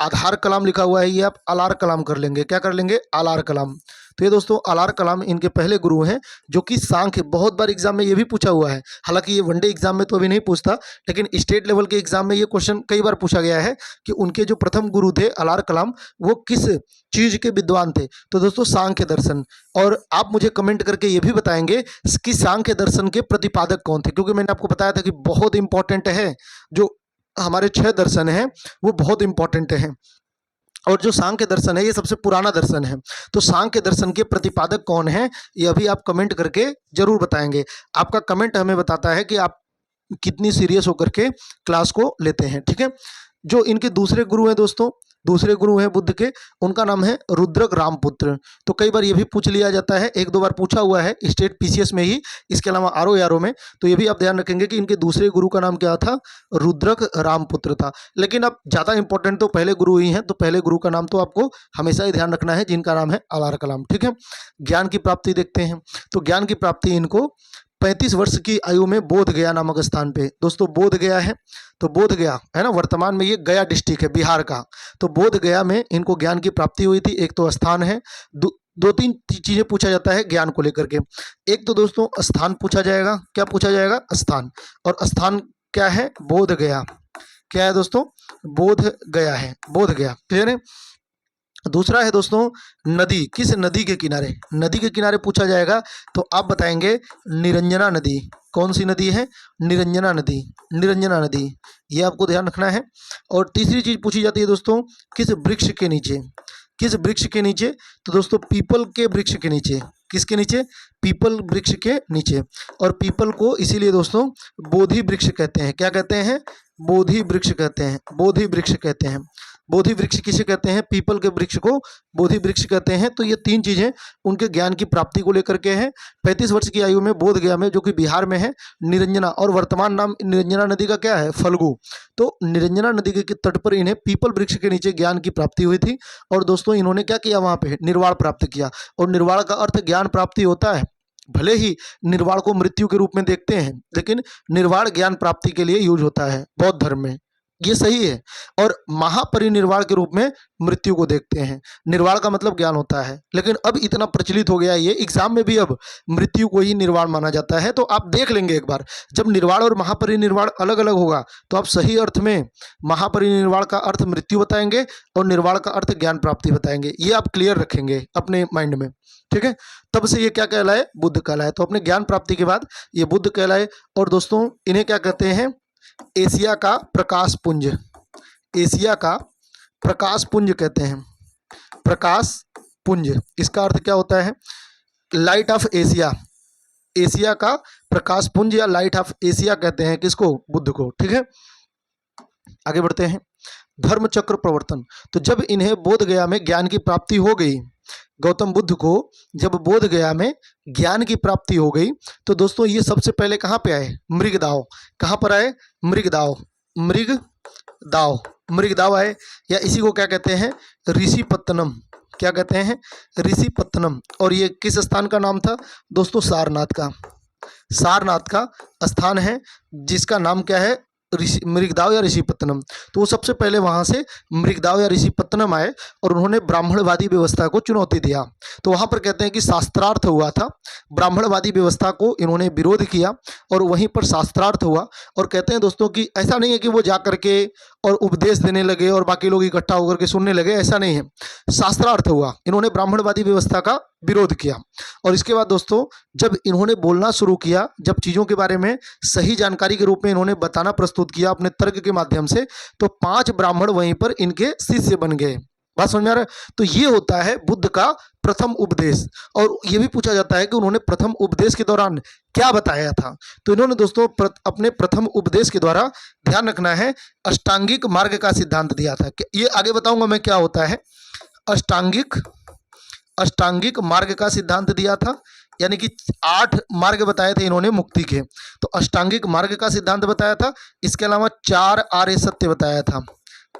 आधार कलाम लिखा हुआ है, ये आप अलार कलाम कर लेंगे। क्या कर लेंगे? अलार कलाम। तो ये दोस्तों अलार कलाम इनके पहले गुरु हैं, जो कि सांख्य, बहुत बार एग्जाम में ये भी पूछा हुआ है, हालांकि ये वनडे एग्जाम में तो अभी नहीं पूछता लेकिन स्टेट लेवल के एग्जाम में ये क्वेश्चन कई बार पूछा गया है कि उनके जो प्रथम गुरु थे अलार कलाम, वो किस चीज के विद्वान थे? तो दोस्तों सांख्य दर्शन। और आप मुझे कमेंट करके ये भी बताएंगे कि सांख्य दर्शन के प्रतिपादक कौन थे, क्योंकि मैंने आपको बताया था कि बहुत इंपॉर्टेंट है, जो हमारे 6 दर्शन हैं वो बहुत इंपॉर्टेंट हैं, और जो सांख्य दर्शन है ये सबसे पुराना दर्शन है। तो सांख्य दर्शन के प्रतिपादक कौन है ये अभी आप कमेंट करके जरूर बताएंगे। आपका कमेंट हमें बताता है कि आप कितनी सीरियस होकर के क्लास को लेते हैं। ठीक है? जो इनके दूसरे गुरु हैं दोस्तों, दूसरे गुरु हैं बुद्ध के, उनका नाम है रुद्रक रामपुत्र। तो कई बार ये भी पूछ लिया जाता है, एक दो बार पूछा हुआ है स्टेट पीसीएस में ही, इसके अलावा आरओ में। तो ये भी आप ध्यान रखेंगे कि इनके दूसरे गुरु का नाम क्या था? रुद्रक रामपुत्र था। लेकिन अब ज़्यादा इंपॉर्टेंट तो पहले गुरु ही हैं, तो पहले गुरु का नाम तो आपको हमेशा ही ध्यान रखना है, जिनका नाम है अलार कलाम। ठीक है? ज्ञान की प्राप्ति देखते हैं। तो ज्ञान की प्राप्ति इनको 35 वर्ष की आयु में बोध गया नामक स्थान पे, दोस्तों बोध गया है, तो बोध गया है ना, वर्तमान में ये गया डिस्ट्रिक्ट है बिहार का। तो बोध गया में इनको ज्ञान की प्राप्ति हुई थी। एक तो स्थान है, दो तीन चीजें पूछा जाता है ज्ञान को लेकर के। एक तो दोस्तों स्थान पूछा जाएगा, क्या पूछा जाएगा? स्थान। और स्थान क्या है? बोध गया। क्या है दोस्तों? बोध गया है, बोध गया। क्लियर है? दूसरा है दोस्तों नदी, किस नदी के किनारे? नदी के किनारे पूछा जाएगा, तो आप बताएंगे निरंजना नदी। कौन सी नदी है? निरंजना नदी, निरंजना नदी, ये आपको ध्यान रखना है। और तीसरी चीज पूछी जाती है दोस्तों, किस वृक्ष के नीचे? किस वृक्ष के नीचे? तो दोस्तों पीपल के वृक्ष के नीचे। किसके नीचे? पीपल वृक्ष के नीचे। और पीपल को इसीलिए दोस्तों बोधि वृक्ष कहते हैं। क्या कहते हैं? बोधि वृक्ष कहते हैं, बोधि वृक्ष कहते हैं। बोधि वृक्ष किसे कहते हैं? पीपल के वृक्ष को बोधि वृक्ष कहते हैं। तो ये तीन चीजें उनके ज्ञान की प्राप्ति को लेकर के हैं। 35 वर्ष की आयु में बोध गया में, जो कि बिहार में है, निरंजना, और वर्तमान नाम निरंजना नदी का क्या है? फल्गु। तो निरंजना नदी के तट पर इन्हें पीपल वृक्ष के नीचे ज्ञान की प्राप्ति हुई थी। और दोस्तों इन्होंने क्या किया? वहां पे निर्वाण प्राप्त किया। और निर्वाण का अर्थ ज्ञान प्राप्ति होता है। भले ही निर्वाण को मृत्यु के रूप में देखते हैं, लेकिन निर्वाण ज्ञान प्राप्ति के लिए यूज होता है बौद्ध धर्म में, ये सही है। और महापरिनिर्वाण के रूप में मृत्यु को देखते हैं। निर्वाण का मतलब ज्ञान होता है, लेकिन अब इतना प्रचलित हो गया है ये, एग्जाम में भी अब मृत्यु को ही निर्वाण माना जाता है। तो आप देख लेंगे एक बार, जब निर्वाण और महापरिनिर्वाण अलग अलग होगा तो आप सही अर्थ में महापरिनिर्वाण का अर्थ मृत्यु बताएंगे और निर्वाण का अर्थ ज्ञान प्राप्ति बताएंगे। ये आप क्लियर रखेंगे अपने माइंड में। ठीक है? तब से ये क्या कहलाए? बुद्ध कहलाए। तो अपने ज्ञान प्राप्ति के बाद ये बुद्ध कहलाए। और दोस्तों इन्हें क्या कहते हैं? एशिया का प्रकाश पुंज, एशिया का प्रकाश पुंज कहते हैं। प्रकाश पुंज, इसका अर्थ क्या होता है? लाइट ऑफ एशिया, एशिया का प्रकाश पुंज या लाइट ऑफ एशिया कहते हैं किसको? बुद्ध को। ठीक है? आगे बढ़ते हैं। धर्म चक्र प्रवर्तन, तो जब इन्हें बोध गया में ज्ञान की प्राप्ति हो गई, गौतम बुद्ध को जब बोध गया में ज्ञान की प्राप्ति हो गई, तो दोस्तों ये सबसे पहले कहाँ पे आए? मृगदाव। कहाँ पर आए? मृगदाव, मृगदाव, मृगदाव आए, या इसी को क्या कहते हैं? ऋषिपत्तनम। क्या कहते हैं? ऋषिपत्तनम। और ये किस स्थान का नाम था दोस्तों? सारनाथ का, सारनाथ का स्थान है, जिसका नाम क्या है? मृगदाव या ऋषिपत्तनम। तो वो सबसे पहले वहाँ से मृगदाव या ऋषिपत्तनम आए और उन्होंने ब्राह्मणवादी व्यवस्था को चुनौती दिया। तो वहाँ पर कहते हैं कि शास्त्रार्थ हुआ था, ब्राह्मणवादी व्यवस्था को इन्होंने विरोध किया और वहीं पर शास्त्रार्थ हुआ। और कहते हैं दोस्तों कि ऐसा नहीं है कि वो जा करके और उपदेश देने लगे और बाकी लोग इकट्ठा होकर के सुनने लगे, ऐसा नहीं है। शास्त्रार्थ हुआ, इन्होंने ब्राह्मणवादी व्यवस्था का विरोध किया। और इसके बाद दोस्तों जब इन्होंने बोलना शुरू किया, जब चीज़ों के बारे में सही जानकारी के रूप में इन्होंने बताना प्रस्तुत किया अपने तर्क के माध्यम से, तो 5 ब्राह्मण वहीं पर इनके शिष्य बन गए। बात समझ में आ रहा है? तो ये होता है बुद्ध का प्रथम उपदेश। और ये भी पूछा जाता है कि उन्होंने प्रथम उपदेश के दौरान क्या बताया था। तो इन्होंने दोस्तों अपने प्रथम उपदेश के द्वारा, ध्यान रखना है, अष्टांगिक मार्ग का सिद्धांत दिया था। ये आगे बताऊंगा मैं क्या होता है। अष्टांगिक मार्ग का सिद्धांत दिया था, यानी कि 8 मार्ग बताए थे इन्होंने मुक्ति के। तो अष्टांगिक मार्ग का सिद्धांत बताया था। इसके अलावा 4 आर्य सत्य बताया था।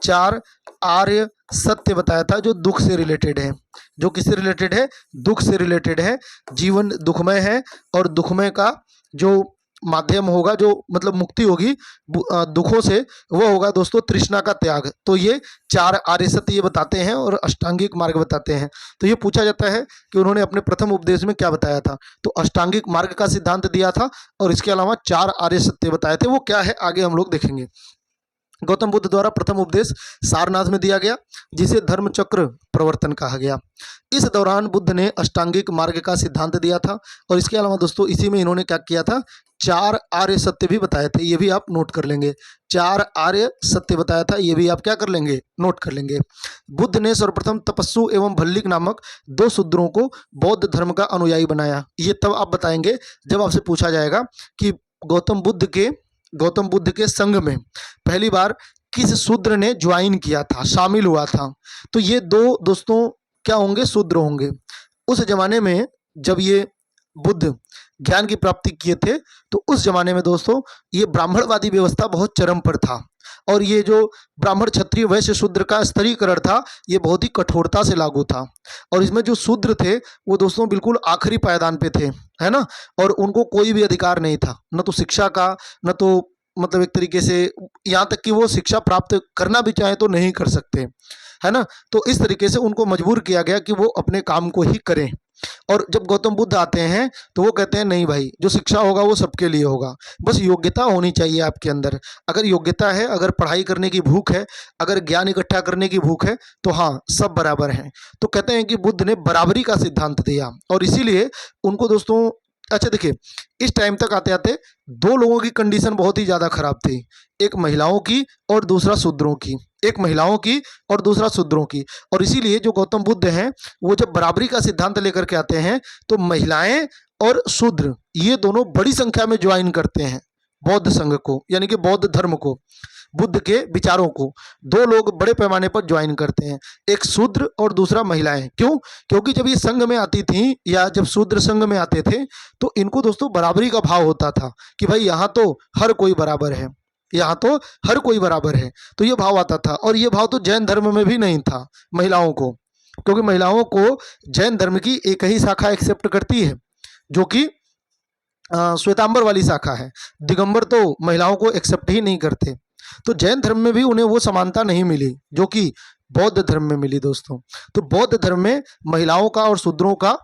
4 आर्य सत्य बताया था जो दुख से रिलेटेड है। जो किससे रिलेटेड है? दुख से रिलेटेड है। जीवन दुखमय है और दुखमय का जो माध्यम होगा, जो मतलब मुक्ति होगी दुखों से, वो होगा दोस्तों तृष्णा का त्याग। तो ये 4 आर्य सत्य ये बताते हैं और अष्टांगिक मार्ग बताते हैं। तो ये पूछा जाता है कि उन्होंने अपने प्रथम उपदेश में क्या बताया था। तो अष्टांगिक मार्ग का सिद्धांत दिया था और इसके अलावा 4 आर्य सत्य बताए थे। वो क्या है आगे हम लोग देखेंगे। गौतम बुद्ध द्वारा प्रथम उपदेश सारनाथ में दिया गया, जिसे धर्म चक्र प्रवर्तन कहा गया। इस दौरान बुद्ध ने अष्टांगिक मार्ग का सिद्धांत दिया था और इसके अलावा दोस्तों इसी में इन्होंने क्या किया था, 4 आर्य सत्य भी बताए थे। ये भी आप नोट कर लेंगे। 4 आर्य सत्य बताया था, ये भी आप क्या कर लेंगे, नोट कर लेंगे। बुद्ध ने सर्वप्रथम तपस्सु एवं भल्लिक नामक 2 शूद्रों को बौद्ध धर्म का अनुयायी बनाया। ये तब आप बताएंगे जब आपसे पूछा जाएगा कि गौतम बुद्ध के संघ में पहली बार किस शूद्र ने ज्वाइन किया था, शामिल हुआ था। तो ये 2 दोस्तों क्या होंगे, शूद्र होंगे। उस जमाने में जब ये बुद्ध ज्ञान की प्राप्ति किए थे, तो उस जमाने में दोस्तों ये ब्राह्मणवादी व्यवस्था बहुत चरम पर था और ये जो ब्राह्मण क्षत्रिय वैश्य शूद्र का स्तरीकरण था, ये बहुत ही कठोरता से लागू था। और इसमें जो शूद्र थे वो दोस्तों बिल्कुल आखिरी पायदान पे थे, है ना। और उनको कोई भी अधिकार नहीं था, न तो शिक्षा का, न तो मतलब एक तरीके से यहाँ तक कि वो शिक्षा प्राप्त करना भी चाहे तो नहीं कर सकते, है ना। तो इस तरीके से उनको मजबूर किया गया कि वो अपने काम को ही करें। और जब गौतम बुद्ध आते हैं तो वो कहते हैं नहीं भाई, जो शिक्षा होगा वो सबके लिए होगा, बस योग्यता होनी चाहिए आपके अंदर। अगर योग्यता है, अगर पढ़ाई करने की भूख है, अगर ज्ञान इकट्ठा करने की भूख है, तो हाँ सब बराबर हैं। तो कहते हैं कि बुद्ध ने बराबरी का सिद्धांत दिया और इसीलिए उनको दोस्तों, अच्छा देखिए, इस टाइम तक आते आते 2 लोगों की कंडीशन बहुत ही ज़्यादा खराब थी, एक महिलाओं की और दूसरा शूद्रों की, एक महिलाओं की और दूसरा शूद्रों की। और इसीलिए जो गौतम बुद्ध हैं वो जब बराबरी का सिद्धांत लेकर के आते हैं तो महिलाएं और शूद्र ये दोनों बड़ी संख्या में ज्वाइन करते हैं बौद्ध संघ को, यानी कि बौद्ध धर्म को, बुद्ध के विचारों को। 2 लोग बड़े पैमाने पर ज्वाइन करते हैं, एक शूद्र और दूसरा महिलाएं। क्यों? क्योंकि जब ये संघ में आती थी या जब शूद्र संघ में आते थे तो इनको दोस्तों बराबरी का भाव होता था कि भाई यहाँ तो हर कोई बराबर है, यहाँ तो हर कोई बराबर है। तो ये भाव आता था। और ये भाव तो जैन धर्म में भी नहीं था महिलाओं को, क्योंकि महिलाओं को जैन धर्म की एक ही शाखा एक्सेप्ट करती है जो कि श्वेतांबर वाली शाखा है। दिगंबर तो महिलाओं को एक्सेप्ट ही नहीं करते। तो जैन धर्म में भी उन्हें वो समानता नहीं मिली जो कि बौद्ध धर्म में मिली दोस्तों। तो बौद्ध धर्म में महिलाओं का और शूद्रों का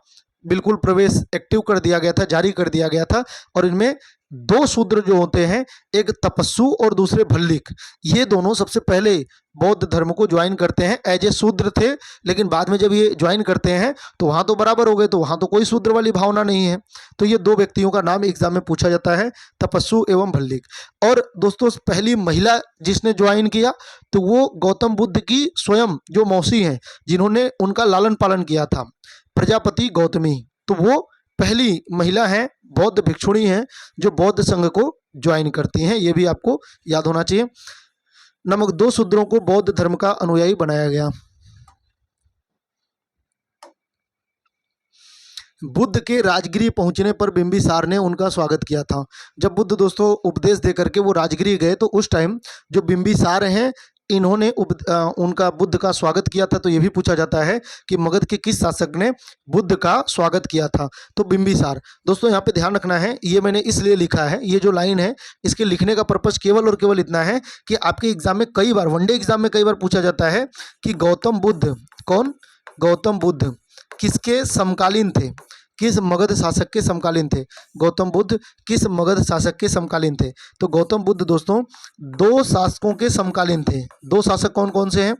बिल्कुल प्रवेश एक्टिव कर दिया गया था, जारी कर दिया गया था। और इनमें 2 शूद्र जो होते हैं, एक तपस्सु और दूसरे भल्लिक, ये दोनों सबसे पहले बौद्ध धर्म को ज्वाइन करते हैं। एज ए शूद्र थे, लेकिन बाद में जब ये ज्वाइन करते हैं तो वहाँ तो बराबर हो गए, तो वहाँ तो कोई शूद्र वाली भावना नहीं है। तो ये 2 व्यक्तियों का नाम एग्जाम में पूछा जाता है, तपस्सु एवं भल्लिक। और दोस्तों पहली महिला जिसने ज्वाइन किया तो वो गौतम बुद्ध की स्वयं जो मौसी हैं, जिन्होंने उनका लालन पालन किया था, प्रजापति गौतमी। तो वो पहली महिला हैं, बौद्ध भिक्षुणी हैं जो बौद्ध संघ को ज्वाइन करती हैं। ये भी आपको याद होना चाहिए। नमक 2 शूद्रों को बौद्ध धर्म का अनुयायी बनाया गया। बुद्ध के राजगृह पहुंचने पर बिंबिसार ने उनका स्वागत किया था। जब बुद्ध दोस्तों उपदेश दे करके वो राजगृह गए तो उस टाइम जो बिंबिसार हैं इन्होंने उनका बुद्ध का स्वागत किया था? तो ये भी पूछा जाता है कि मगध के किस शासक ने बुद्ध का स्वागत किया था? तो बिंबिसार। दोस्तों यहाँ पे ध्यान रखना है, ये मैंने इसलिए लिखा है, ये जो लाइन है इसके लिखने का पर्पस केवल और केवल इतना है कि आपके एग्जाम में कई बार, वनडे एग्जाम में कई बार पूछा जाता है कि गौतम बुद्ध कौन, गौतम बुद्ध किसके समकालीन थे, किस मगध शासक के समकालीन थे? गौतम बुद्ध किस मगध शासक के समकालीन थे? तो गौतम बुद्ध दोस्तों दो शासकों के समकालीन थे। दो शासक कौन कौन से हैं?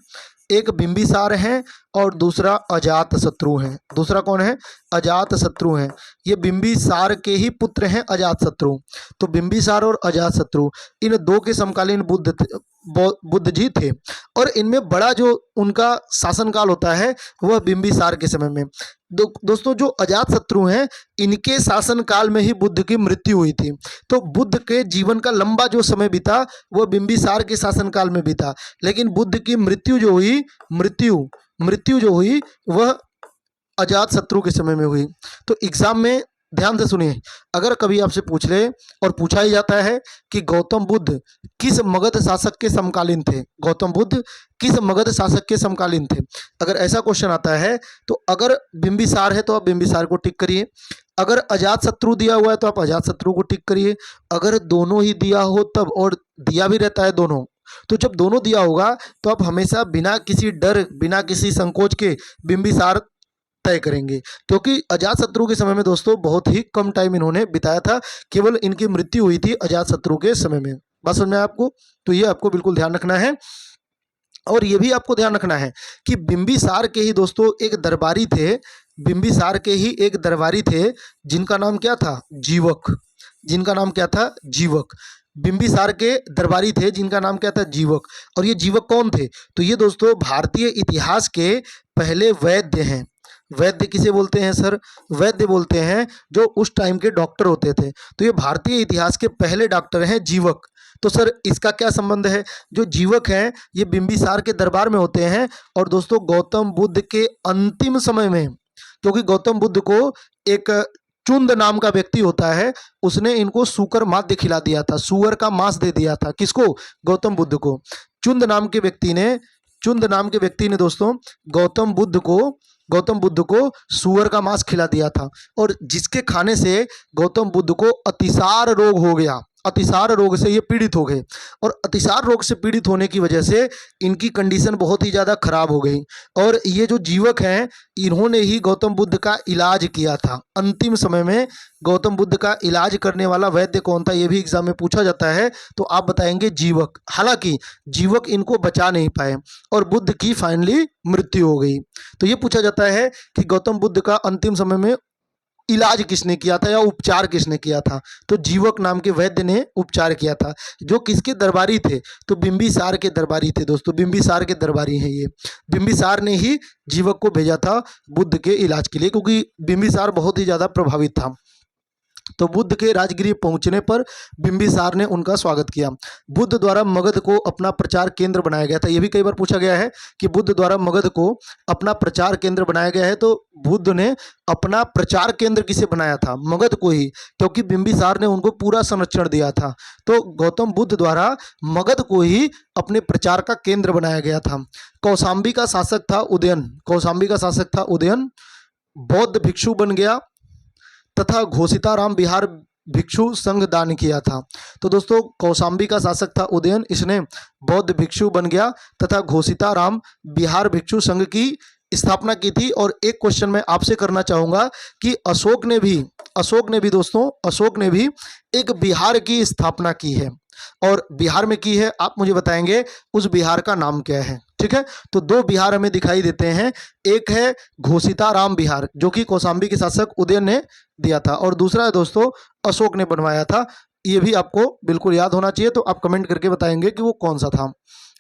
एक बिंबिसार हैं और दूसरा अजातशत्रु हैं। दूसरा कौन है? अजातशत्रु हैं। ये बिंबिसार के ही पुत्र हैं अजातशत्रु। तो बिंबिसार और अजातशत्रु इन दो के समकालीन बुद्ध जी थे, और इनमें बड़ा जो उनका शासनकाल होता है वह बिंबिसार के समय में। दोस्तों जो अजातशत्रु हैं इनके शासनकाल में ही बुद्ध की मृत्यु हुई थी। तो बुद्ध के जीवन का लंबा जो समय बीता वह बिंबिसार के शासनकाल में बीता, लेकिन बुद्ध की मृत्यु जो हुई, मृत्यु जो हुई वह अजातशत्रु के समय में हुई। तो एग्जाम में ध्यान से सुनिए, अगर कभी आपसे पूछ ले और पूछा ही जाता है कि गौतम बुद्ध किस मगध शासक के समकालीन थे, गौतम बुद्ध किस मगध शासक के समकालीन थे, अगर ऐसा क्वेश्चन आता है तो अगर बिंबिसार है तो आप बिंबिसार को टिक करिए, अगर अजातशत्रु दिया हुआ है तो आप अजातशत्रु को टिक करिए, अगर दोनों ही दिया हो तब, और दिया भी रहता है दोनों, तो जब दोनों दिया होगा तो आप हमेशा बिना किसी डर, बिना किसी संकोच के बिंबिसार तय करेंगे, क्योंकि अजातशत्रु के समय में दोस्तों बहुत ही कम टाइम इन्होंने बिताया था, केवल इनकी मृत्यु हुई थी अजातशत्रु के समय में। बात समझ में आया आपको? तो ये आपको बिल्कुल ध्यान रखना है। और ये भी आपको ध्यान रखना है कि बिंबिसार के ही दोस्तों एक दरबारी थे, बिंबिसार के ही एक दरबारी थे जिनका नाम क्या था? जीवक। जिनका नाम क्या था? जीवक। बिंबिसार के दरबारी थे जिनका नाम क्या था? जीवक। और ये जीवक कौन थे? तो ये दोस्तों भारतीय इतिहास के पहले वैद्य हैं। वैद्य किसे बोलते हैं सर? वैद्य बोलते हैं जो उस टाइम के डॉक्टर होते थे। तो ये भारतीय इतिहास के पहले डॉक्टर हैं जीवक। तो सर इसका क्या संबंध है? जो जीवक हैं ये बिंबिसार के दरबार में होते हैं, और दोस्तों गौतम बुद्ध के अंतिम समय में, क्योंकि गौतम बुद्ध को एक चुंद नाम का व्यक्ति होता है, उसने इनको सूकर माध्य खिला दिया था, सूअर का मांस दे दिया था। किसको? गौतम बुद्ध को। चुंद नाम के व्यक्ति ने दोस्तों गौतम बुद्ध को सूअर का मांस खिला दिया था, और जिसके खाने से गौतम बुद्ध को अतिसार रोग हो गया। अतिसार रोग से ये पीड़ित हो गए, और अतिसार रोग से पीड़ित होने की वजह से इनकी कंडीशन बहुत ही ज़्यादा खराब हो गई। और ये जो जीवक हैं इन्होंने ही गौतम बुद्ध का इलाज किया था। अंतिम समय में गौतम बुद्ध का इलाज करने वाला वैद्य कौन था? ये भी एग्जाम में पूछा जाता है, तो आप बताएंगे जीवक। हालांकि जीवक इनको बचा नहीं पाए और बुद्ध की फाइनली मृत्यु हो गई। तो ये पूछा जाता है कि गौतम बुद्ध का अंतिम समय में इलाज किसने किया था या उपचार किसने किया था? तो जीवक नाम के वैद्य ने उपचार किया था, जो किसके दरबारी थे? तो बिंबिसार के दरबारी थे दोस्तों, बिंबिसार के दरबारी हैं ये। बिंबिसार ने ही जीवक को भेजा था बुद्ध के इलाज के लिए, क्योंकि बिंबिसार बहुत ही ज़्यादा प्रभावित था। तो बुद्ध के राजगृह पहुंचने पर बिंबिसार ने उनका स्वागत किया। बुद्ध द्वारा मगध को अपना प्रचार केंद्र बनाया गया था। यह भी कई बार पूछा गया है कि बुद्ध द्वारा मगध को अपना प्रचार केंद्र बनाया गया है, तो बुद्ध ने अपना प्रचार केंद्र किसे बनाया था? मगध को ही, क्योंकि बिंबिसार ने उनको पूरा संरक्षण दिया था। तो गौतम बुद्ध द्वारा मगध को ही अपने प्रचार का केंद्र बनाया गया था। कौशाम्बी का शासक था उदयन। कौशाम्बी का शासक था उदयन, बौद्ध भिक्षु बन गया तथा घोषिताराम बिहार भिक्षु संघ दान किया था। तो दोस्तों कौशाम्बी का शासक था उदयन, इसने बौद्ध भिक्षु बन गया तथा घोषिताराम बिहार भिक्षु संघ की स्थापना की थी। और एक क्वेश्चन मैं आपसे करना चाहूँगा कि अशोक ने भी एक बिहार की स्थापना की है, और बिहार में की है, आप मुझे बताएंगे उस बिहार का नाम क्या है। ठीक है, तो दो बिहार हमें दिखाई देते हैं, एक है घोषिताराम बिहार जो कि कौशाम्बी के शासक उदयन ने दिया था, और दूसरा है दोस्तों अशोक ने बनवाया था। ये भी आपको बिल्कुल याद होना चाहिए, तो आप कमेंट करके बताएंगे कि वो कौन सा था।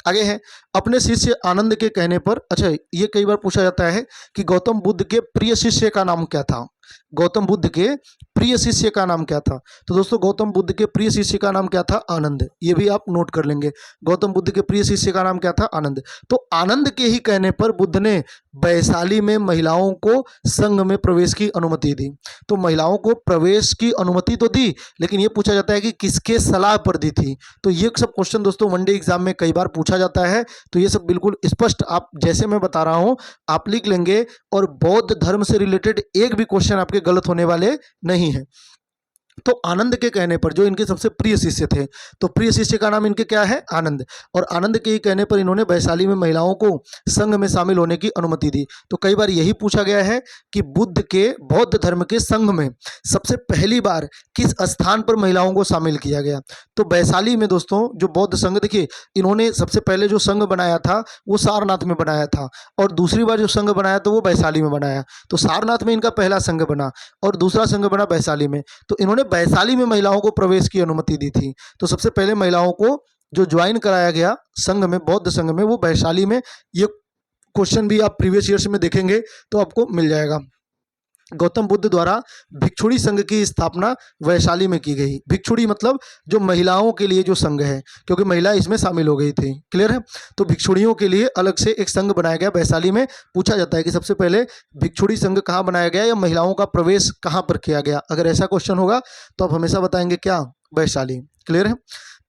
आगे है अपने शिष्य आनंद के कहने पर। अच्छा, ये कई बार पूछा जाता है कि गौतम बुद्ध के प्रिय शिष्य का नाम क्या था? गौतम बुद्ध के प्रिय शिष्य का नाम क्या था? तो दोस्तों गौतम बुद्ध के प्रिय शिष्य का नाम क्या था? आनंद। ये भी आप नोट कर लेंगे। गौतम बुद्ध के प्रिय शिष्य का नाम क्या था? आनंद। तो आनंद के ही कहने पर बुद्ध ने वैशाली में महिलाओं को संघ में प्रवेश की अनुमति दी। तो महिलाओं को प्रवेश की अनुमति तो दी, लेकिन ये पूछा जाता है कि किसके सलाह पर दी थी। तो ये सब क्वेश्चन दोस्तों वनडे एग्जाम में कई बार पूछा जाता है। तो ये सब बिल्कुल स्पष्ट आप जैसे मैं बता रहा हूं आप लिख लेंगे, और बौद्ध धर्म से रिलेटेड एक भी क्वेश्चन आपके गलत होने वाले नहीं है। तो आनंद के कहने पर, जो इनके सबसे प्रिय शिष्य थे, तो प्रिय शिष्य का नाम इनके क्या है? आनंद। और आनंद के ही कहने पर इन्होंने वैशाली में महिलाओं को संघ में शामिल होने की अनुमति दी। तो कई बार यही पूछा गया है कि बुद्ध के बौद्ध धर्म के संघ में सबसे पहली बार किस स्थान पर महिलाओं को शामिल किया गया? तो वैशाली में दोस्तों जो बौद्ध संघ, देखिए इन्होंने सबसे पहले जो संघ बनाया था वो सारनाथ में बनाया था, और दूसरी बार जो संघ बनाया तो वो वैशाली में बनाया। तो सारनाथ में इनका पहला संघ बना और दूसरा संघ बना वैशाली में। तो इन्होंने वैशाली में महिलाओं को प्रवेश की अनुमति दी थी। तो सबसे पहले महिलाओं को जो ज्वाइन कराया गया संघ में, बौद्ध संघ में, वो वैशाली में। ये क्वेश्चन भी आप प्रीवियस ईयर्स में देखेंगे तो आपको मिल जाएगा। गौतम बुद्ध द्वारा भिक्षुणी संघ की स्थापना वैशाली में की गई। भिक्षुणी मतलब जो महिलाओं के लिए जो संघ है, क्योंकि महिला इसमें शामिल हो गई थी। क्लियर है? तो भिक्षुणियों के लिए अलग से एक संघ बनाया गया वैशाली में। पूछा जाता है कि सबसे पहले भिक्षुणी संघ कहाँ बनाया गया या महिलाओं का प्रवेश कहाँ पर किया गया। अगर ऐसा क्वेश्चन होगा तो आप हमेशा बताएंगे क्या? वैशाली। क्लियर है?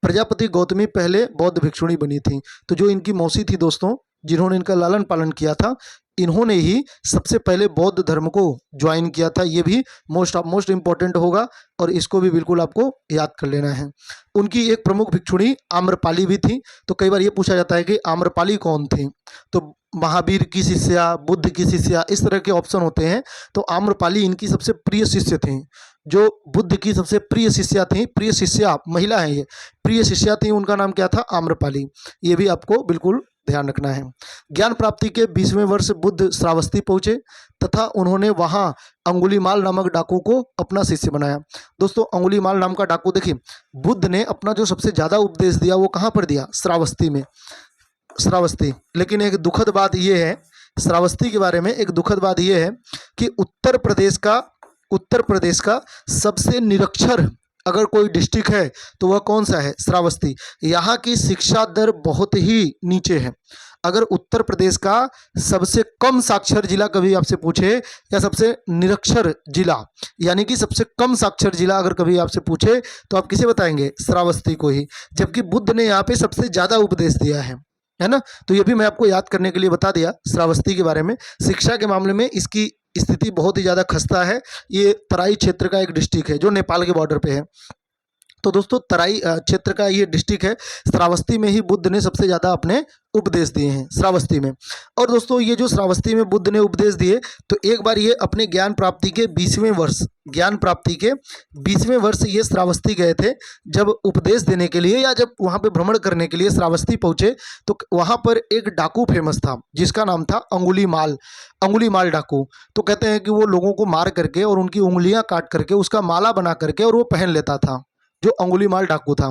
प्रजापति गौतमी पहले बौद्ध भिक्षुणी बनी थी। तो जो इनकी मौसी थी दोस्तों, जिन्होंने इनका लालन पालन किया था, इन्होंने ही सबसे पहले बौद्ध धर्म को ज्वाइन किया था। ये भी मोस्ट इंपॉर्टेंट होगा और इसको भी बिल्कुल आपको याद कर लेना है। उनकी एक प्रमुख भिक्षुणी आम्रपाली भी थी। तो कई बार ये पूछा जाता है कि आम्रपाली कौन थी? तो महावीर की शिष्या, बुद्ध की शिष्या, इस तरह के ऑप्शन होते हैं। तो आम्रपाली इनकी सबसे प्रिय शिष्य थी, जो बुद्ध की सबसे प्रिय शिष्या थी। प्रिय शिष्या महिला है, ये प्रिय शिष्या थी, उनका नाम क्या था? आम्रपाली। ये भी आपको बिल्कुल ध्यान रखना है। ज्ञान प्राप्ति के 20वें वर्ष बुद्ध श्रावस्ती पहुंचे तथा उन्होंने वहां अंगुलीमाल नामक डाकू को अपना शिष्य बनाया। दोस्तों अंगुलीमाल नाम का डाकू, देखिए बुद्ध ने अपना जो सबसे ज्यादा उपदेश दिया वो कहां पर दिया? श्रावस्ती में। श्रावस्ती। लेकिन एक दुखद बात यह है श्रावस्ती के बारे में, एक दुखद बात यह है कि उत्तर प्रदेश का सबसे निरक्षर अगर कोई डिस्ट्रिक्ट है तो वह कौन सा है? श्रावस्ती। यहाँ की शिक्षा दर बहुत ही नीचे है। अगर उत्तर प्रदेश का सबसे कम साक्षर जिला कभी आपसे पूछे, या सबसे निरक्षर जिला यानी कि सबसे कम साक्षर जिला अगर कभी आपसे पूछे, तो आप किसे बताएंगे? श्रावस्ती को ही। जबकि बुद्ध ने यहाँ पे सबसे ज़्यादा उपदेश दिया है ना। तो ये भी मैं आपको याद करने के लिए बता दिया श्रावस्ती के बारे में। शिक्षा के मामले में इसकी स्थिति बहुत ही ज़्यादा खस्ता है। ये तराई क्षेत्र का एक डिस्ट्रिक्ट है जो नेपाल के बॉर्डर पे है। तो दोस्तों तराई क्षेत्र का ये डिस्ट्रिक्ट है। श्रावस्ती में ही बुद्ध ने सबसे ज़्यादा अपने उपदेश दिए हैं, श्रावस्ती में। और दोस्तों ये जो श्रावस्ती में बुद्ध ने उपदेश दिए, तो एक बार ये अपने ज्ञान प्राप्ति के 20वें वर्ष ये श्रावस्ती गए थे। जब उपदेश देने के लिए या जब वहाँ पे भ्रमण करने के लिए श्रावस्ती पहुँचे, तो वहाँ पर एक डाकू फेमस था जिसका नाम था अंगुलीमाल डाकू। तो कहते हैं कि वो लोगों को मार करके और उनकी उंगलियाँ काट करके उसका माला बना करके और वो पहन लेता था, जो अंगुलीमाल डाकू था।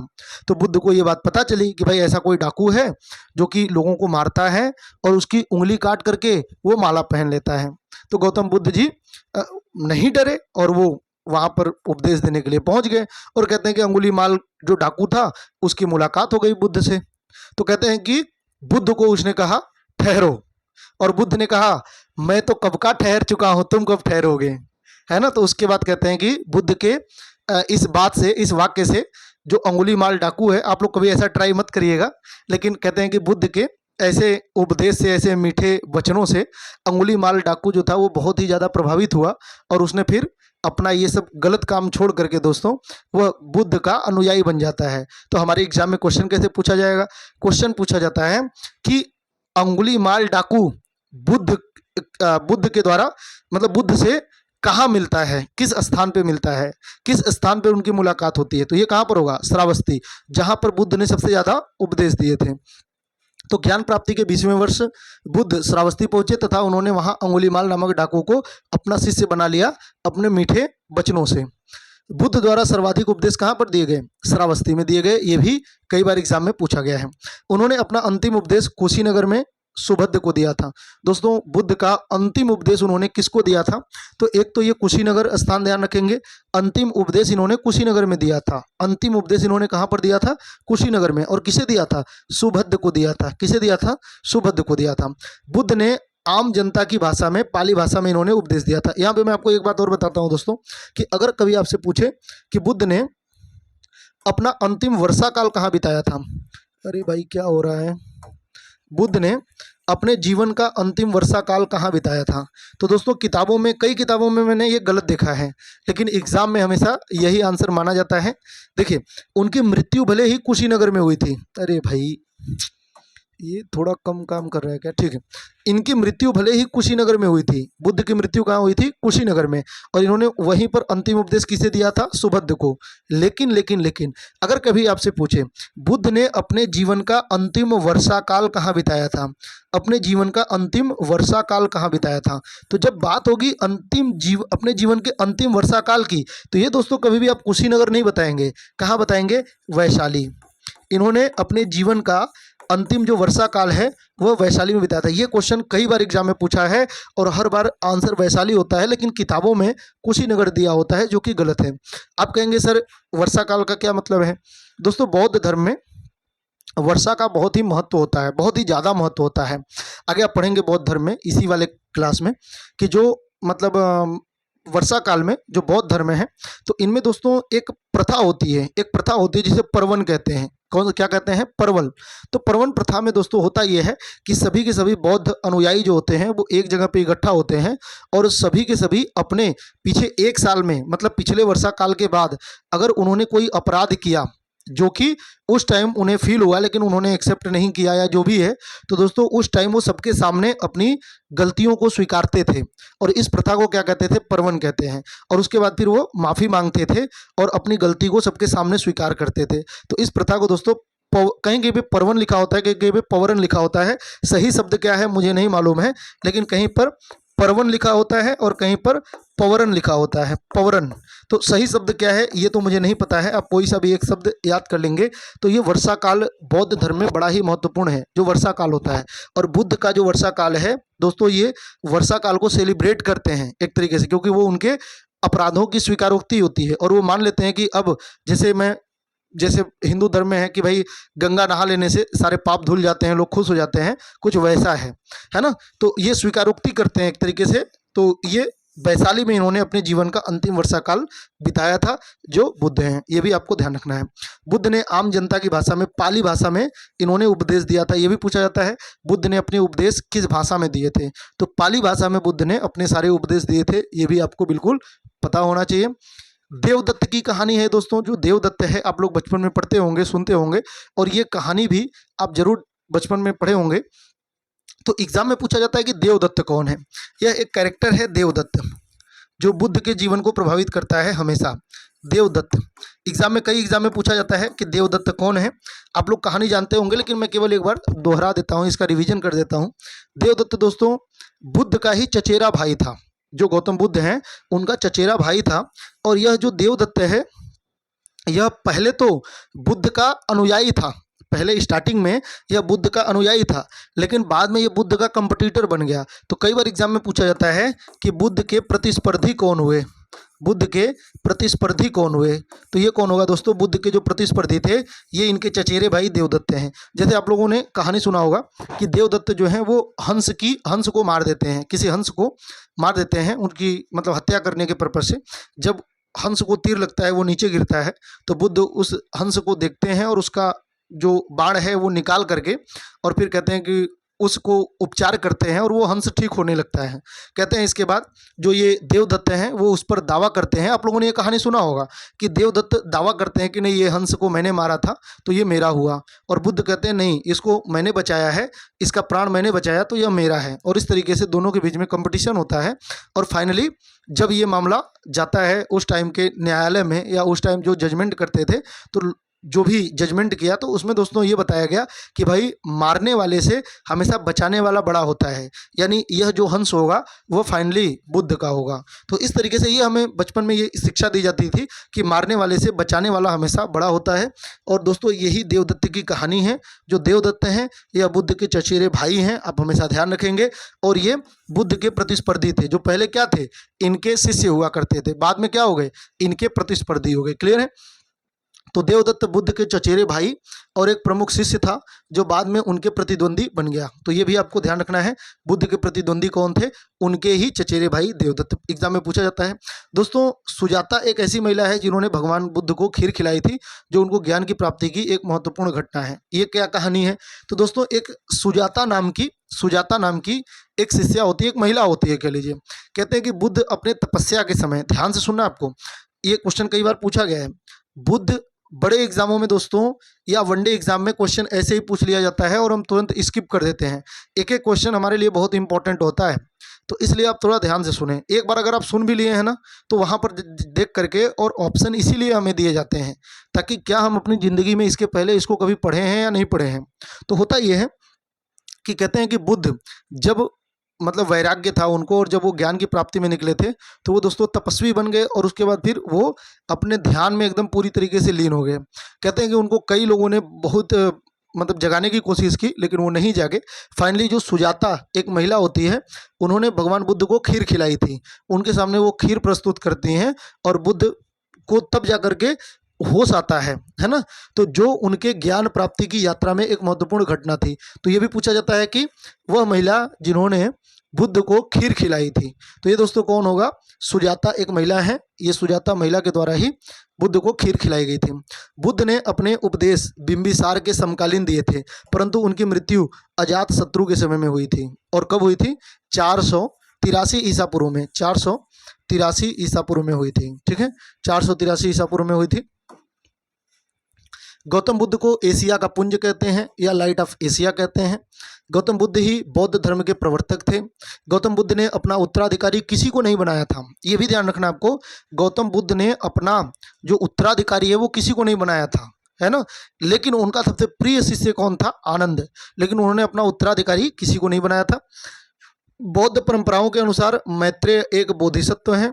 तो बुद्ध को ये बात पता चली कि भाई ऐसा कोई डाकू है जो कि लोगों को मारता है और उसकी उंगली काट करके वो माला पहन लेता है। तो गौतम बुद्ध जी नहीं डरे और वो वहाँ पर उपदेश देने के लिए पहुँच गए। और कहते हैं कि अंगुलीमाल जो डाकू था उसकी मुलाकात हो गई बुद्ध से। तो कहते हैं कि बुद्ध को उसने कहा ठहरो, और बुद्ध ने कहा मैं तो कब का ठहर चुका हूँ, तुम कब ठहरोगे, है ना। तो उसके बाद कहते हैं कि बुद्ध के इस वाक्य से जो अंगुलीमाल डाकू है, आप लोग कभी ऐसा ट्राई मत करिएगा, लेकिन कहते हैं कि बुद्ध के ऐसे उपदेश से, ऐसे मीठे वचनों से अंगुलीमाल डाकू जो था वो बहुत ही ज़्यादा प्रभावित हुआ और उसने फिर अपना ये सब गलत काम छोड़ करके दोस्तों वह बुद्ध का अनुयायी बन जाता है। तो हमारे एग्जाम में क्वेश्चन कैसे पूछा जाएगा? क्वेश्चन पूछा जाता है कि अंगुलीमाल डाकू बुद्ध के द्वारा, मतलब बुद्ध से कहाँ मिलता है, किस स्थान पे मिलता है, किस स्थान पे उनकी मुलाकात होती है? तो ये कहाँ पर होगा? श्रावस्ती, जहाँ पर बुद्ध ने सबसे ज़्यादा उपदेश दिए थे। तो ज्ञान प्राप्ति के 20वें वर्ष बुद्ध श्रावस्ती पहुंचे तथा उन्होंने वहां अंगुलीमाल नामक डाकू को अपना शिष्य बना लिया अपने मीठे वचनों से। बुद्ध द्वारा सर्वाधिक उपदेश कहाँ पर दिए गए? श्रावस्ती में दिए गए। ये भी कई बार एग्जाम में पूछा गया है। उन्होंने अपना अंतिम उपदेश कुशीनगर में सुभद्र को दिया था। दोस्तों बुद्ध का अंतिम उपदेश उन्होंने किसको दिया था? तो एक तो ये कुशीनगर स्थान ध्यान रखेंगे, अंतिम उपदेश इन्होंने कुशीनगर में दिया था। अंतिम उपदेश इन्होंने कहाँ पर दिया था? कुशीनगर में। और किसे दिया था? सुभद्र को दिया था। किसे दिया था? सुभद्र को दिया था। बुद्ध ने आम जनता की भाषा में, पाली भाषा में इन्होंने उपदेश दिया था। यहाँ पे मैं आपको एक बात और बताता हूँ दोस्तों, कि अगर कभी आपसे पूछे कि बुद्ध ने अपना अंतिम वर्षा काल कहाँ बिताया था? अरे भाई क्या हो रहा है? बुद्ध ने अपने जीवन का अंतिम वर्षा काल कहाँ बिताया था? तो दोस्तों किताबों में, कई किताबों में मैंने ये गलत देखा है, लेकिन एग्जाम में हमेशा यही आंसर माना जाता है। देखिए, उनकी मृत्यु भले ही कुशीनगर में हुई थी। अरे भाई ये थोड़ा कम काम कर रहा है क्या? ठीक है, इनकी मृत्यु भले ही कुशीनगर में हुई थी। बुद्ध की मृत्यु कहाँ हुई थी? कुशीनगर में। और इन्होंने वहीं पर अंतिम उपदेश किसे दिया था? सुभद्र को। लेकिन लेकिन लेकिन अगर कभी आपसे पूछे बुद्ध ने अपने जीवन का अंतिम वर्षा काल कहाँ बिताया था, अपने जीवन का अंतिम वर्षा काल कहाँ बिताया था, तो जब बात होगी अपने जीवन के अंतिम वर्षा काल की, तो ये दोस्तों कभी भी आप कुशीनगर नहीं बताएंगे। कहाँ बताएंगे? वैशाली। इन्होंने अपने जीवन का अंतिम जो वर्षा काल है वह वैशाली में बिताया था। ये क्वेश्चन कई बार एग्जाम में पूछा है और हर बार आंसर वैशाली होता है, लेकिन किताबों में कुशीनगर दिया होता है, जो कि गलत है। आप कहेंगे सर वर्षा काल का क्या मतलब है? दोस्तों बौद्ध धर्म में वर्षा का बहुत ही महत्व होता है, बहुत ही ज़्यादा महत्व होता है। आगे आप पढ़ेंगे बौद्ध धर्म में इसी वाले क्लास में, कि जो मतलब वर्षा काल में जो बौद्ध धर्म है, तो इनमें दोस्तों एक प्रथा होती है, जिसे पर्वन कहते हैं। कौन, क्या कहते हैं? पर्वल। तो पर्वन प्रथा में दोस्तों होता यह है कि सभी के सभी बौद्ध अनुयायी जो होते हैं वो एक जगह पे इकट्ठा होते हैं, और सभी के सभी अपने पीछे एक साल में, मतलब पिछले वर्षा काल के बाद, अगर उन्होंने कोई अपराध किया जो कि उस टाइम उन्हें फील हुआ लेकिन उन्होंने एक्सेप्ट नहीं किया या जो भी है, तो दोस्तों उस टाइम वो सबके सामने अपनी गलतियों को स्वीकारते थे, और इस प्रथा को क्या कहते थे? पर्वन कहते हैं। और उसके बाद फिर वो माफ़ी मांगते थे और अपनी गलती को सबके सामने स्वीकार करते थे। तो इस प्रथा को दोस्तों कहीं कहीं पे पर्वन लिखा होता है, कहीं कहीं पे पवरन लिखा होता है। सही शब्द क्या है मुझे नहीं मालूम है, लेकिन कहीं पर पर्वन लिखा होता है और कहीं पर पवरन लिखा होता है, पवरन। तो सही शब्द क्या है ये तो मुझे नहीं पता है, आप कोई सा भी एक शब्द याद कर लेंगे। तो ये वर्षा काल बौद्ध धर्म में बड़ा ही महत्वपूर्ण है, जो वर्षा काल होता है। और बुद्ध का जो वर्षा काल है दोस्तों, ये वर्षा काल को सेलिब्रेट करते हैं एक तरीके से, क्योंकि वो उनके अपराधों की स्वीकारोक्ति होती है, और वो मान लेते हैं कि अब जैसे हिंदू धर्म में है कि भाई गंगा नहा लेने से सारे पाप धुल जाते हैं, लोग खुश हो जाते हैं, कुछ वैसा है ना। तो ये स्वीकारोक्ति करते हैं एक तरीके से। तो ये वैशाली में इन्होंने अपने जीवन का अंतिम वर्षा काल बिताया था, जो बुद्ध हैं। ये भी आपको ध्यान रखना है। बुद्ध ने आम जनता की भाषा में, पाली भाषा में इन्होंने उपदेश दिया था। ये भी पूछा जाता है बुद्ध ने अपने उपदेश किस भाषा में दिए थे, तो पाली भाषा में बुद्ध ने अपने सारे उपदेश दिए थे। ये भी आपको बिल्कुल पता होना चाहिए। देवदत्त की कहानी है दोस्तों, जो देवदत्त है आप लोग बचपन में पढ़ते होंगे, सुनते होंगे, और ये कहानी भी आप जरूर बचपन में पढ़े होंगे। तो एग्जाम में पूछा जाता है कि देवदत्त कौन है। यह एक कैरेक्टर है देवदत्त, जो बुद्ध के जीवन को प्रभावित करता है हमेशा। देवदत्त कई एग्जाम में पूछा जाता है कि देवदत्त कौन है। आप लोग कहानी जानते होंगे, लेकिन मैं केवल एक बार दोहरा देता हूँ, इसका रिवीजन कर देता हूँ। देवदत्त दोस्तों बुद्ध का ही चचेरा भाई था, जो गौतम बुद्ध हैं उनका चचेरा भाई था। और यह जो देवदत्त है, यह पहले तो बुद्ध का अनुयायी था। पहले स्टार्टिंग में यह बुद्ध का अनुयायी था, लेकिन बाद में यह बुद्ध का कंपटीटर बन गया। तो कई बार एग्जाम में पूछा जाता है कि बुद्ध के प्रतिस्पर्धी कौन हुए, बुद्ध के प्रतिस्पर्धी कौन हुए। तो ये कौन होगा दोस्तों? बुद्ध के जो प्रतिस्पर्धी थे ये इनके चचेरे भाई देवदत्त हैं। जैसे आप लोगों ने कहानी सुना होगा कि देवदत्त जो है वो हंस को मार देते हैं, किसी हंस को मार देते हैं, उनकी मतलब हत्या करने के पर्पज से। जब हंस को तीर लगता है, वो नीचे गिरता है, तो बुद्ध उस हंस को देखते हैं और उसका जो बाण है वो निकाल करके, और फिर कहते हैं कि उसको उपचार करते हैं और वो हंस ठीक होने लगता है। कहते हैं इसके बाद जो ये देवदत्त हैं वो उस पर दावा करते हैं। आप लोगों ने ये कहानी सुना होगा कि देवदत्त दावा करते हैं कि नहीं, ये हंस को मैंने मारा था तो ये मेरा हुआ। और बुद्ध कहते हैं नहीं, इसको मैंने बचाया है, इसका प्राण मैंने बचाया तो यह मेरा है। और इस तरीके से दोनों के बीच में कंपटीशन होता है। और फाइनली जब ये मामला जाता है उस टाइम के न्यायालय में, या उस टाइम जो जजमेंट करते थे, तो जो भी जजमेंट किया तो उसमें दोस्तों ये बताया गया कि भाई मारने वाले से हमेशा बचाने वाला बड़ा होता है, यानी यह जो हंस होगा वो फाइनली बुद्ध का होगा। तो इस तरीके से ये हमें बचपन में ये शिक्षा दी जाती थी कि मारने वाले से बचाने वाला हमेशा बड़ा होता है। और दोस्तों यही देवदत्त की कहानी है। जो देवदत्त हैं यह बुद्ध के चचेरे भाई हैं, आप हमेशा ध्यान रखेंगे। और ये बुद्ध के प्रतिस्पर्धी थे, जो पहले क्या थे, इनके शिष्य हुआ करते थे, बाद में क्या हो गए, इनके प्रतिस्पर्धी हो गए। क्लियर है। तो देवदत्त बुद्ध के चचेरे भाई और एक प्रमुख शिष्य था जो बाद में उनके प्रतिद्वंदी बन गया। तो ये भी आपको ध्यान रखना है, बुद्ध के प्रतिद्वंदी कौन थे, उनके ही चचेरे भाई देवदत्त। एग्जाम में पूछा जाता है। दोस्तों सुजाता एक ऐसी महिला है जिन्होंने भगवान बुद्ध को खीर खिलाई थी, जो उनको ज्ञान की प्राप्ति की एक महत्वपूर्ण घटना है। ये क्या कहानी है, तो दोस्तों एक सुजाता नाम की एक शिष्या होती है, एक महिला होती है कह लीजिए। कहते हैं कि बुद्ध अपने तपस्या के समय, ध्यान से सुनना, आपको ये क्वेश्चन कई बार पूछा गया है। बुद्ध बड़े एग्जामों में दोस्तों या वनडे एग्जाम में क्वेश्चन ऐसे ही पूछ लिया जाता है और हम तुरंत स्किप कर देते हैं। एक एक क्वेश्चन हमारे लिए बहुत इंपॉर्टेंट होता है, तो इसलिए आप थोड़ा ध्यान से सुने। एक बार अगर आप सुन भी लिए हैं ना, तो वहाँ पर देख करके, और ऑप्शन इसीलिए हमें दिए जाते हैं ताकि क्या हम अपनी ज़िंदगी में इसके पहले इसको कभी पढ़े हैं या नहीं पढ़े हैं। तो होता ये है कि कहते हैं कि बुद्ध जब मतलब वैराग्य था उनको, और जब वो ज्ञान की प्राप्ति में निकले थे तो वो दोस्तों तपस्वी बन गए, और उसके बाद फिर वो अपने ध्यान में एकदम पूरी तरीके से लीन हो गए। कहते हैं कि उनको कई लोगों ने बहुत मतलब जगाने की कोशिश की, लेकिन वो नहीं जागे। फाइनली जो सुजाता एक महिला होती है, उन्होंने भगवान बुद्ध को खीर खिलाई थी। उनके सामने वो खीर प्रस्तुत करती हैं और बुद्ध को तब जा करके होश आता है ना। तो जो उनके ज्ञान प्राप्ति की यात्रा में एक महत्वपूर्ण घटना थी। तो ये भी पूछा जाता है कि वह महिला जिन्होंने बुद्ध को खीर खिलाई थी, तो ये दोस्तों कौन होगा, सुजाता एक महिला है। ये सुजाता महिला के द्वारा ही बुद्ध को खीर खिलाई गई थी। बुद्ध ने अपने उपदेश बिंबिसार के समकालीन दिए थे, परंतु उनकी मृत्यु अजात शत्रु के समय में हुई थी। और कब हुई थी, 483 ईसा पूर्व में, 483 ईसा पूर्व में हुई थी। ठीक है, 483 ईसा पूर्व में हुई थी। गौतम बुद्ध को एशिया का पुंज कहते हैं या लाइट ऑफ एशिया कहते हैं। गौतम बुद्ध ही बौद्ध धर्म के प्रवर्तक थे। गौतम बुद्ध ने अपना उत्तराधिकारी किसी को नहीं बनाया था, ये भी ध्यान रखना आपको। गौतम बुद्ध ने अपना जो उत्तराधिकारी है वो किसी को नहीं बनाया था, है ना। लेकिन उनका सबसे प्रिय शिष्य कौन था, आनंद। लेकिन उन्होंने अपना उत्तराधिकारी किसी को नहीं बनाया था। बौद्ध परंपराओं के अनुसार मैत्रेय एक बोधिसत्व हैं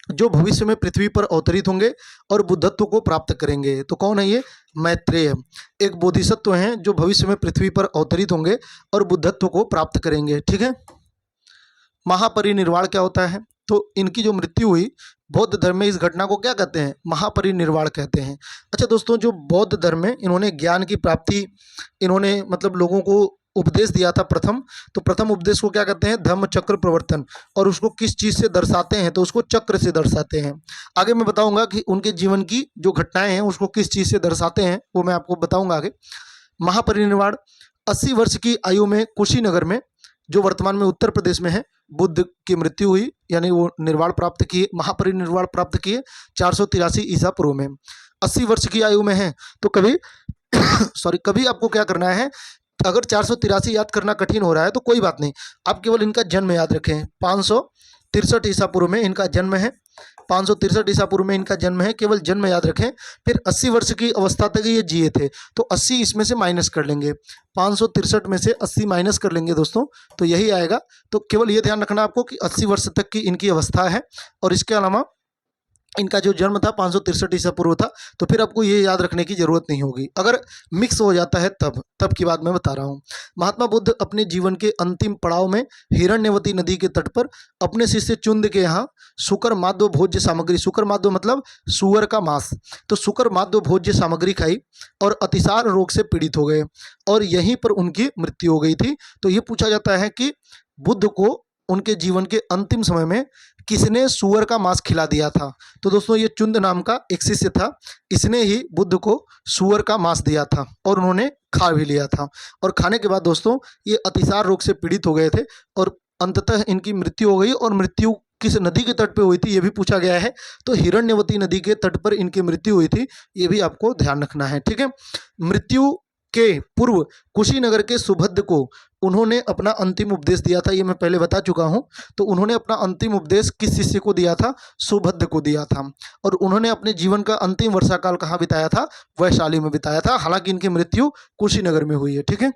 जो भविष्य में पृथ्वी पर अवतरित होंगे और बुद्धत्व को प्राप्त करेंगे। तो कौन है ये, मैत्रेय एक बोधिसत्व हैं जो भविष्य में पृथ्वी पर अवतरित होंगे और बुद्धत्व को प्राप्त करेंगे। ठीक है। महापरिनिर्वाण क्या होता है, तो इनकी जो मृत्यु हुई बौद्ध धर्म में, इस घटना को क्या कहते हैं, महापरिनिर्वाण कहते हैं। अच्छा दोस्तों, जो बौद्ध धर्म में इन्होंने ज्ञान की प्राप्ति, इन्होंने मतलब लोगों को उपदेश दिया था प्रथम, तो प्रथम उपदेश को क्या कहते हैं, धम्म चक्र प्रवर्तन। और उसको किस चीज़ से दर्शाते हैं, तो उसको चक्र से दर्शाते हैं। आगे मैं बताऊंगा कि उनके जीवन की जो घटनाएं हैं उसको किस चीज़ से दर्शाते हैं, वो मैं आपको बताऊंगा आगे। महापरिनिर्वाण 80 वर्ष की आयु में कुशीनगर में, जो वर्तमान में उत्तर प्रदेश में है, बुद्ध की मृत्यु हुई, यानी वो निर्वाण प्राप्त किए, महापरिनिर्वाण प्राप्त किए 483 ईसा पूर्व में। 80 वर्ष की आयु में है तो कभी कभी आपको क्या करना है, अगर 483 याद करना कठिन हो रहा है तो कोई बात नहीं, आप केवल इनका जन्म याद रखें। 563 ईसा पूर्व में इनका जन्म है, 563 ईसा पूर्व में इनका जन्म है, केवल जन्म याद रखें। फिर 80 वर्ष की अवस्था तक ये जिए थे, तो 80 इसमें से माइनस कर लेंगे, 563 में से 80 माइनस कर लेंगे दोस्तों, तो यही आएगा। तो केवल ये ध्यान रखना आपको कि 80 वर्ष तक की इनकी अवस्था है, और इसके अलावा इनका जो जन्म था 563 ईसा पूर्व था। तो फिर आपको ये याद रखने की जरूरत नहीं होगी, अगर मिक्स हो जाता है तब की बात मैं बता रहा हूँ। महात्मा बुद्ध अपने जीवन के अंतिम पड़ाव में हिरण्यवती नदी के तट पर अपने शिष्य चुंद के यहाँ शुकर माध्व भोज्य सामग्री, शुकर माध्व मतलब सुअर का मांस, तो शुकर माध्व भोज्य सामग्री खाई और अतिसार रोग से पीड़ित हो गए, और यहीं पर उनकी मृत्यु हो गई थी। तो ये पूछा जाता है कि बुद्ध को उनके जीवन के अंतिम समय में किसने सुअर का मांस खिला दिया था, तो दोस्तों ये चुंद नाम का एक शिष्य था, इसने ही बुद्ध को सुअर का मांस दिया था और उन्होंने खा भी लिया था। और खाने के बाद दोस्तों ये अतिसार रोग से पीड़ित हो गए थे और अंततः इनकी मृत्यु हो गई। और मृत्यु किस नदी के तट पे हुई थी ये भी पूछा गया है, तो हिरण्यवती नदी के तट पर इनकी मृत्यु हुई थी, ये भी आपको ध्यान रखना है। ठीक है, मृत्यु के पूर्व कुशीनगर के सुभद्र को उन्होंने अपना अंतिम उपदेश दिया था। ये मैं पहले बता चुका हूँ। तो उन्होंने अपना अंतिम उपदेश किस शिष्य को दिया था? सुभद्र को दिया था। और उन्होंने अपने जीवन का अंतिम वर्षाकाल कहाँ बिताया था? वैशाली में बिताया था। हालांकि इनकी मृत्यु कुशीनगर में हुई है। ठीक है,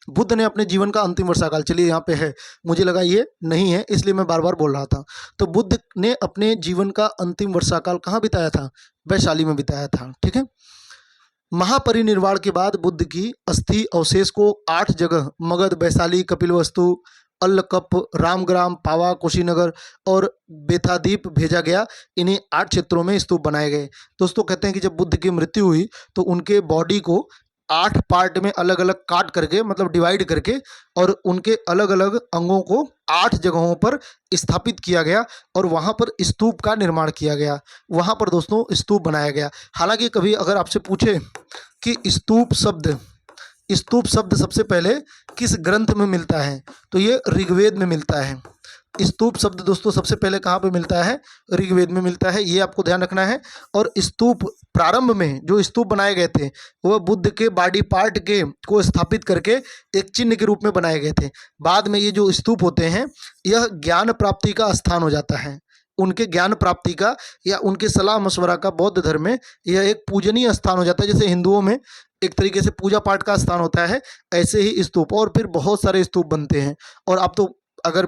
बुद्ध ने अपने जीवन का अंतिम वर्षाकाल, चलिए यहाँ पे है, मुझे लगा ये नहीं है इसलिए मैं बार बार बोल रहा था। तो बुद्ध ने अपने जीवन का अंतिम वर्षाकाल कहाँ बिताया था? वैशाली में बिताया था। ठीक है, महापरिनिर्वाण के बाद बुद्ध की अस्थि अवशेष को 8 जगह मगध, वैशाली, कपिलवस्तु, अल्लकप, रामग्राम, पावा, कुशीनगर और बेथादीप भेजा गया। इन्हीं 8 क्षेत्रों में स्तूप बनाए गए। दोस्तों कहते हैं कि जब बुद्ध की मृत्यु हुई तो उनके बॉडी को 8 पार्ट में अलग अलग काट करके, मतलब डिवाइड करके, और उनके अलग अलग अंगों को 8 जगहों पर स्थापित किया गया और वहाँ पर स्तूप का निर्माण किया गया। वहाँ पर दोस्तों स्तूप बनाया गया। हालांकि कभी अगर आपसे पूछे कि स्तूप शब्द सबसे पहले किस ग्रंथ में मिलता है, तो ये ऋग्वेद में मिलता है। स्तूप शब्द दोस्तों सबसे पहले कहाँ पे मिलता है? ऋग्वेद में मिलता है, ये आपको ध्यान रखना है। और स्तूप प्रारंभ में जो स्तूप बनाए गए थे वह बुद्ध के बॉडी पार्ट के को स्थापित करके एक चिन्ह के रूप में बनाए गए थे। बाद में ये जो स्तूप होते हैं यह ज्ञान प्राप्ति का स्थान हो जाता है। उनके ज्ञान प्राप्ति का या उनके सलाह मशवरा का बौद्ध धर्म में यह एक पूजनीय स्थान हो जाता है। जैसे हिंदुओं में एक तरीके से पूजा पाठ का स्थान होता है, ऐसे ही स्तूप, और फिर बहुत सारे स्तूप बनते हैं। और आप तो अगर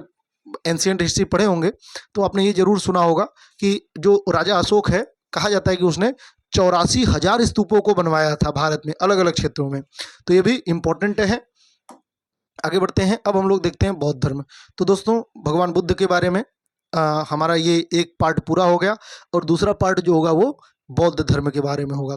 एंशिएंट हिस्ट्री पढ़े होंगे तो आपने ये जरूर सुना होगा कि जो राजा अशोक है, कहा जाता है कि उसने 84,000 स्तूपों को बनवाया था भारत में अलग अलग क्षेत्रों में। तो ये भी इम्पोर्टेंट है। आगे बढ़ते हैं, अब हम लोग देखते हैं बौद्ध धर्म। तो दोस्तों भगवान बुद्ध के बारे में हमारा ये एक पार्ट पूरा हो गया और दूसरा पार्ट जो होगा वो बौद्ध धर्म के बारे में होगा।